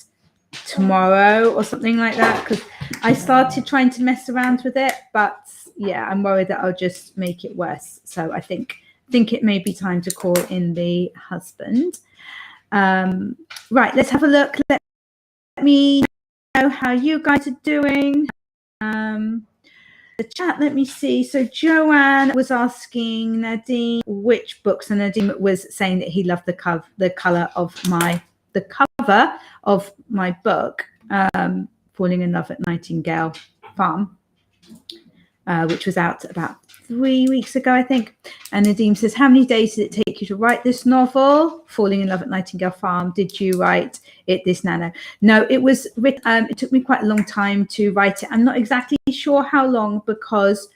tomorrow or something like that, because I started trying to mess around with it, but yeah, I'm worried that I'll just make it worse. So I think it may be time to call in the husband. Right, let's have a look. Let me know how you guys are doing. The chat, let me see. So Joanne was asking Nadine which books, and Nadine was saying that he loved the cover of my book, Falling in Love at Nightingale Farm, which was out about 3 weeks ago, I think. And Nadine says, how many days did it take you to write this novel, Falling in Love at Nightingale Farm? Did you write it this nano? No, it was written, it took me quite a long time to write it. I'm not exactly sure how long, because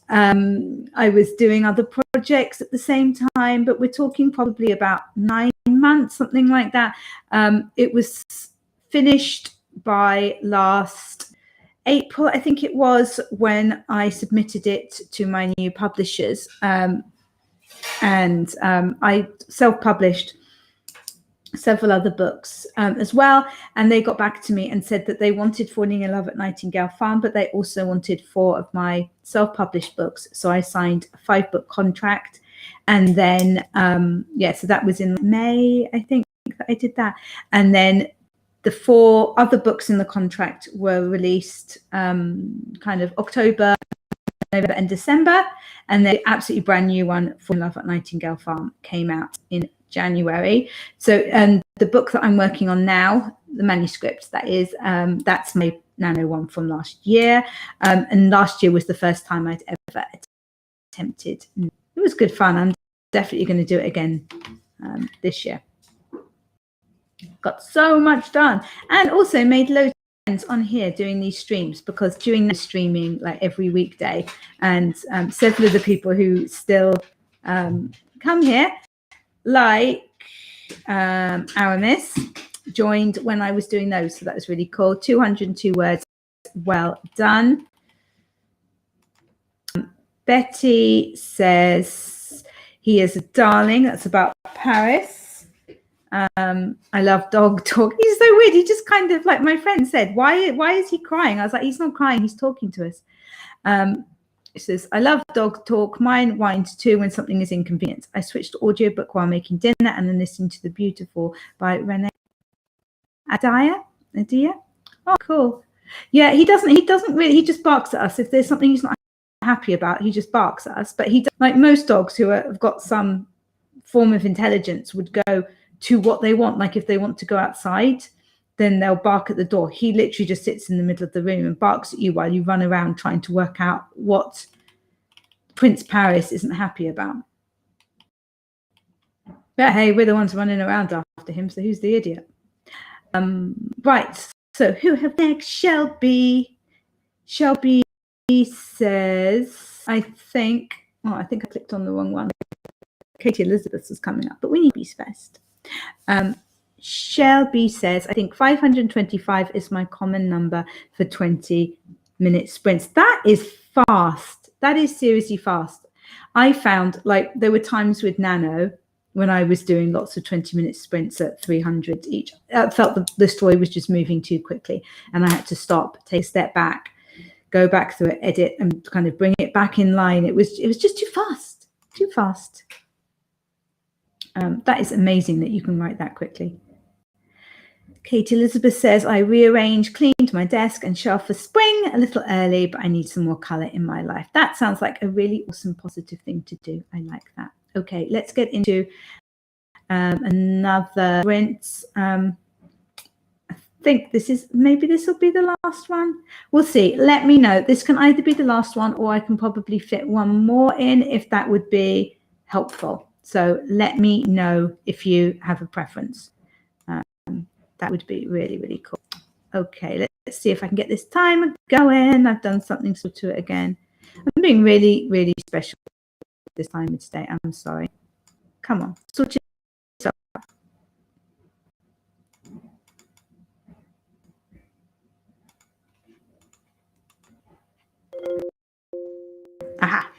I was doing other projects at the same time, but we're talking probably about 9 months, something like that. It was finished by last April, I think it was, when I submitted it to my new publishers, and I self-published several other books as well, and they got back to me and said that they wanted Falling in Love at Nightingale Farm, but they also wanted 4 of my self-published books. So I signed a 5-book contract, and then so that was in May, I think, that I did that, and then the 4 other books in the contract were released kind of October, November and December, and the absolutely brand new one, Falling in Love at Nightingale Farm, came out in January. So the book that I'm working on now, the manuscript, that is, that's my nano one from last year, and last year was the first time I'd ever attempted. It was good fun. I'm definitely going to do it again this year. Got so much done, and also made loads of friends on here doing these streams, because doing the streaming like every weekday, and several of the people who still come here, like Aramis, joined when I was doing those, so that was really cool. 202 words, well done. Betty says he is a darling. That's about Paris. I love dog talk. He's so weird. He just kind of, like my friend said, why is he crying? I was like, he's not crying, he's talking to us. It says, I love dog talk. Mine whines too when something is inconvenient. I switched to audiobook while making dinner and then listening to The Beautiful by Renee Adia. Oh, cool. Yeah, he doesn't really, he just barks at us. If there's something he's not happy about, he just barks at us. But he, like most dogs who have got some form of intelligence, would go to what they want. Like if they want to go outside, then they'll bark at the door. He literally just sits in the middle of the room and barks at you while you run around trying to work out what Prince Paris isn't happy about. But hey, we're the ones running around after him, so who's the idiot? Right, so who have next? Shelby says, I think I clicked on the wrong one. Katie Elizabeth is coming up, but we need Beast Fest. Shelby says, I think 525 is my common number for 20-minute sprints. That is fast. That is seriously fast. I found, like, there were times with Nano when I was doing lots of 20-minute sprints at 300 each. I felt the story was just moving too quickly, and I had to stop, take a step back, go back through it, edit, and kind of bring it back in line. It was just too fast. That is amazing that you can write that quickly. Kate Elizabeth says, I rearranged, cleaned my desk and shelf for spring a little early, but I need some more color in my life. That sounds like a really awesome, positive thing to do. I like that. Okay, let's get into another sprint. I think maybe this will be the last one. We'll see. Let me know. This can either be the last one, or I can probably fit one more in if that would be helpful. So let me know if you have a preference. That would be really, really cool. Okay, let's see if I can get this timer going. I've done something to it again. I'm being really, really special this time today. I'm sorry. Come on, switch it up. Aha.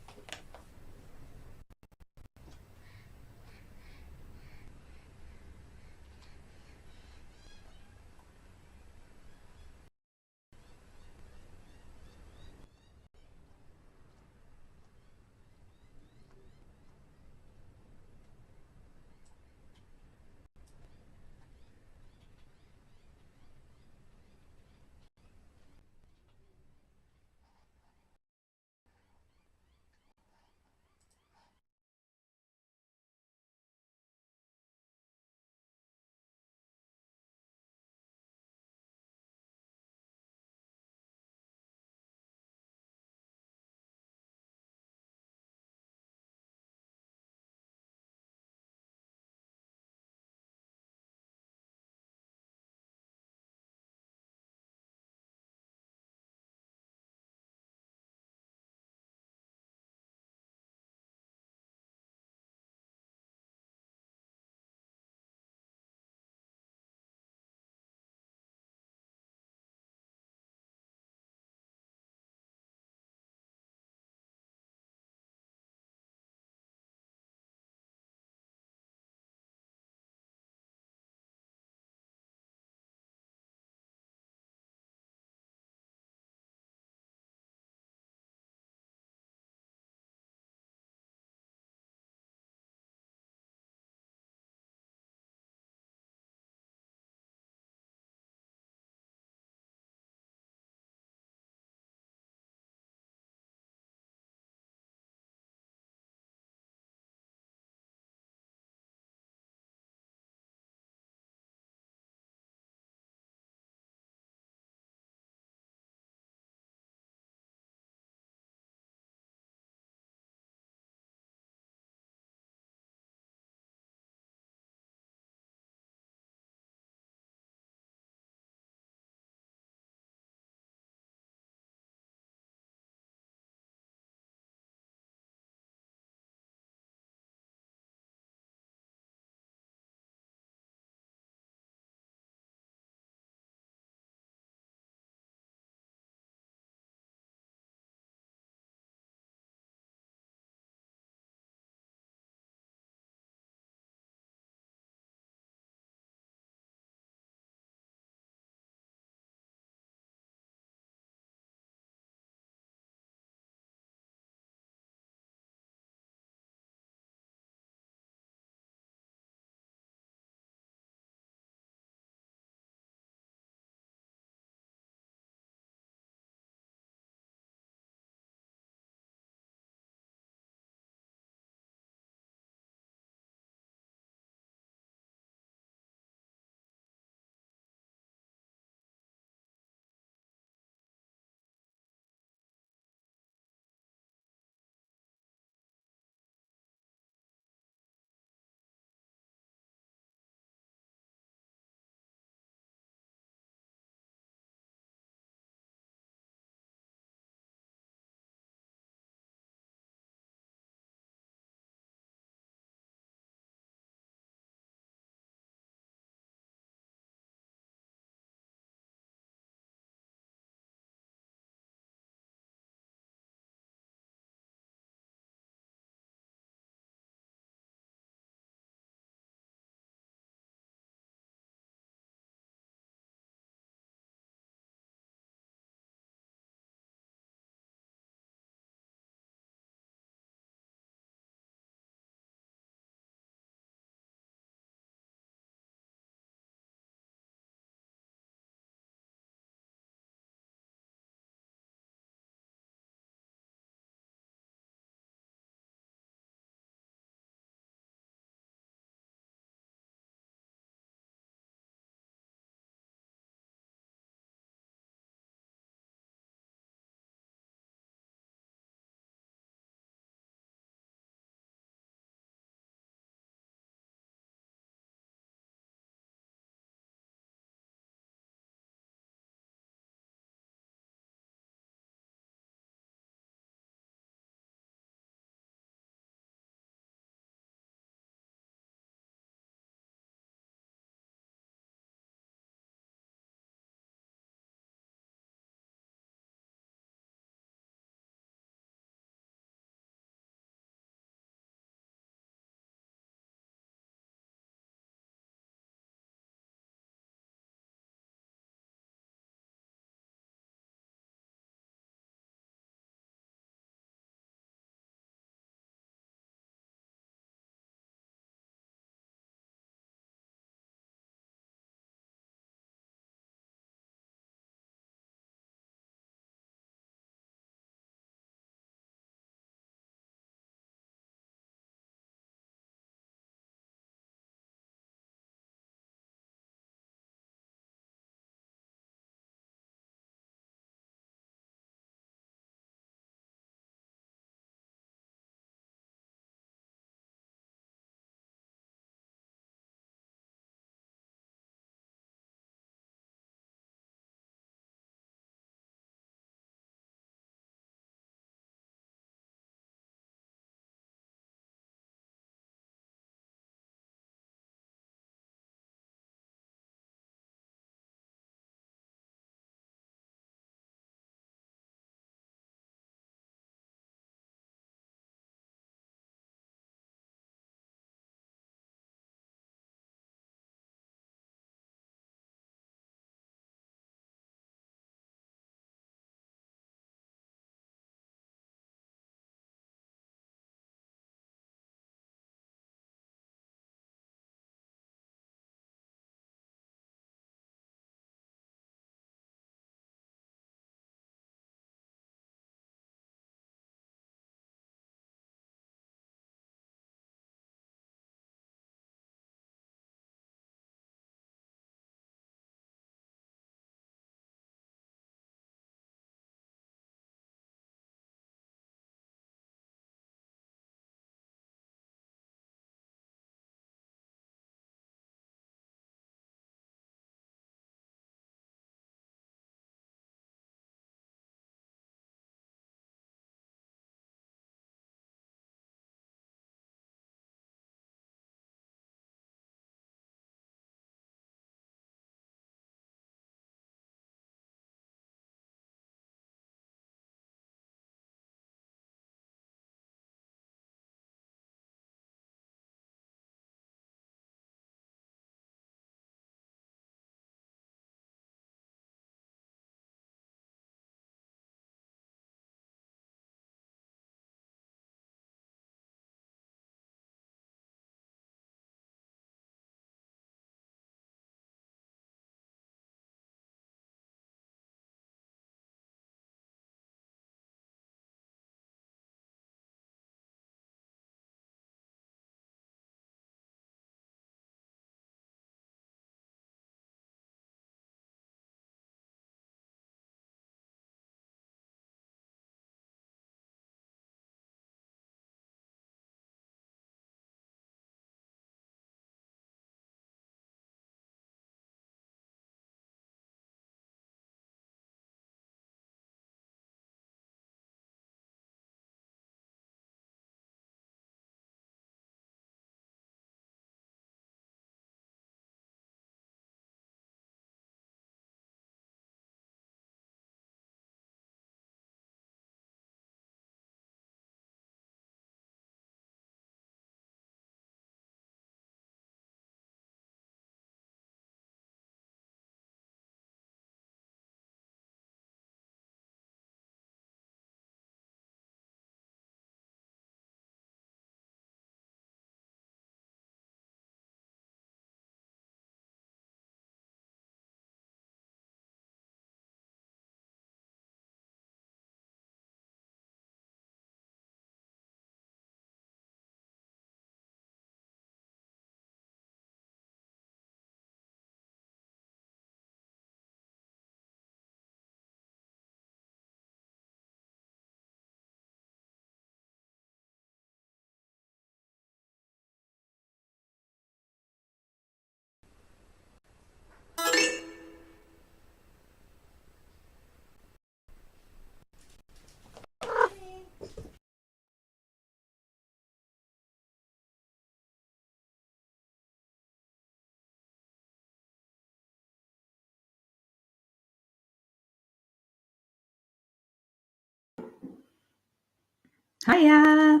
Hiya.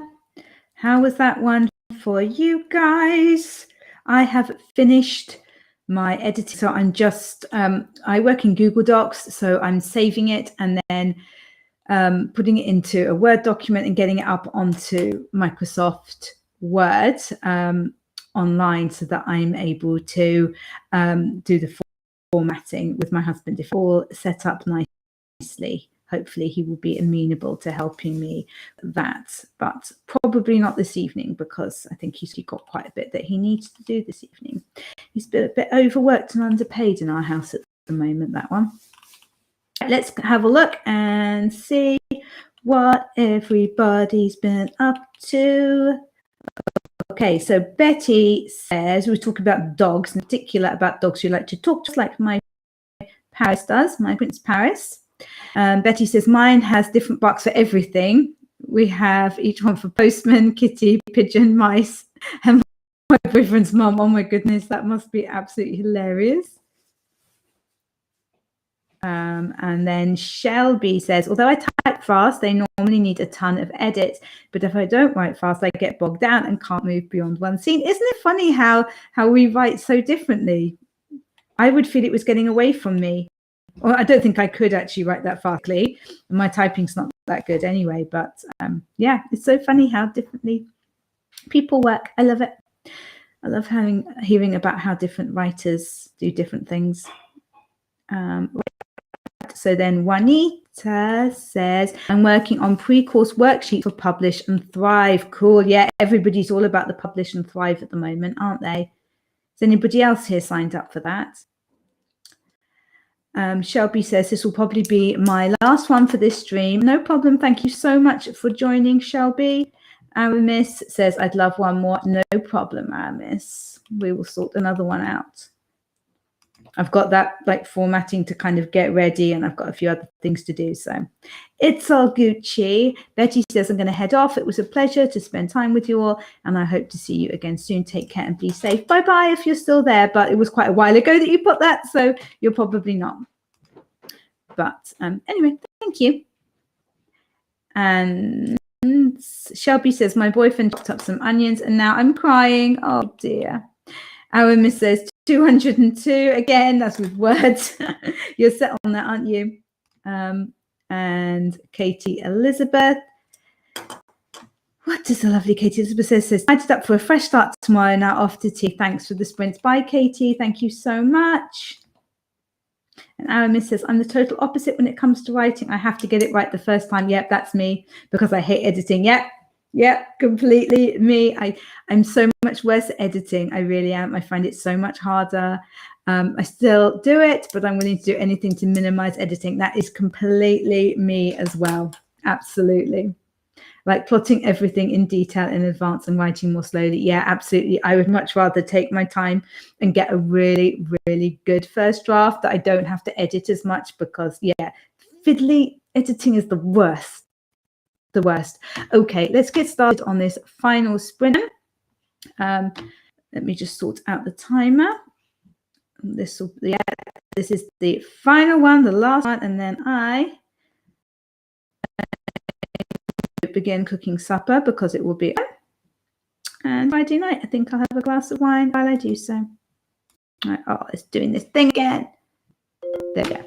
How was that one for you guys? I have finished my editing. So I'm just, I work in Google Docs. So I'm saving it and then putting it into a Word document and getting it up onto Microsoft Word online so that I'm able to do the formatting with my husband. If all set up nicely, hopefully he will be amenable to helping me with that, but probably not this evening because I think he's got quite a bit that he needs to do this evening. He's been a bit overworked and underpaid in our house at the moment, that one. Let's have a look and see what everybody's been up to. Okay, so Betty says, we talk about dogs, in particular about dogs who like to talk, just like my Paris does, my Prince Paris. Betty says, mine has different barks for everything. We have each one for postman, kitty, pigeon, mice, and my boyfriend's mum. Oh my goodness, that must be absolutely hilarious. And then Shelby says, although I type fast, they normally need a ton of edits. But if I don't write fast, I get bogged down and can't move beyond one scene. Isn't it funny how we write so differently? I would feel it was getting away from me. Well, I don't think I could actually write that fastly. My typing's not that good anyway. But yeah, it's so funny how differently people work. I love it. I love hearing about how different writers do different things. So then Juanita says, I'm working on pre-course worksheet for Publish and Thrive. Cool. Yeah, everybody's all about the Publish and Thrive at the moment, aren't they? Is anybody else here signed up for that? Shelby says, this will probably be my last one for this stream. No problem. Thank you so much for joining, Shelby. Aramis says, I'd love one more. No problem, Aramis. We will sort another one out. I've got that like formatting to kind of get ready and I've got a few other things to do. So it's all Gucci. Betty says, I'm going to head off. It was a pleasure to spend time with you all and I hope to see you again soon. Take care and be safe. Bye-bye if you're still there. But it was quite a while ago that you put that, so you're probably not. But anyway, thank you. And Shelby says, my boyfriend chopped up some onions and now I'm crying. Oh dear. Aramis says 202 again. That's with words. You're set on that, aren't you? And Katie Elizabeth. What does the lovely Katie Elizabeth says? Excited up for a fresh start tomorrow. Now off to tea. Thanks for the sprints. Bye, Katie. Thank you so much. And Aramis says, I'm the total opposite when it comes to writing. I have to get it right the first time. Yep, that's me because I hate editing. Yep, completely me. I'm so much worse at editing. I really am. I find it so much harder. I still do it, but I'm willing to do anything to minimize editing. That is completely me as well. Absolutely. Like plotting everything in detail in advance and writing more slowly. Yeah, absolutely. I would much rather take my time and get a really, really good first draft that I don't have to edit as much because, yeah, fiddly editing is the worst. The worst. Okay, let's get started on this final sprint. Let me just sort out the timer. This is the final one, the last one, and then I begin cooking supper because it will be. And Friday night, I think I'll have a glass of wine while I do so. All right, oh, it's doing this thing again. There we go.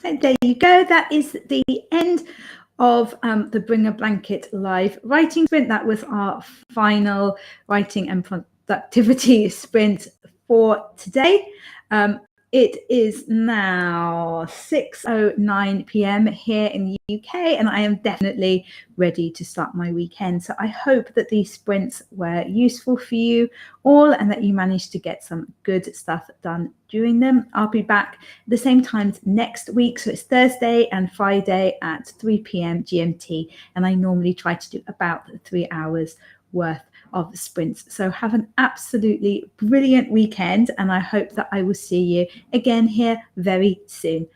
And there you go. That is the end of the Bring a Blanket live writing sprint. That was our final writing and productivity sprint for today. It is now 6:09 p.m. here in the UK, and I am definitely ready to start my weekend. So I hope that these sprints were useful for you all and that you managed to get some good stuff done during them. I'll be back at the same times next week. So it's Thursday and Friday at 3 p.m. GMT, and I normally try to do about 3 hours worth of sprints. So have an absolutely brilliant weekend, and I hope that I will see you again here very soon.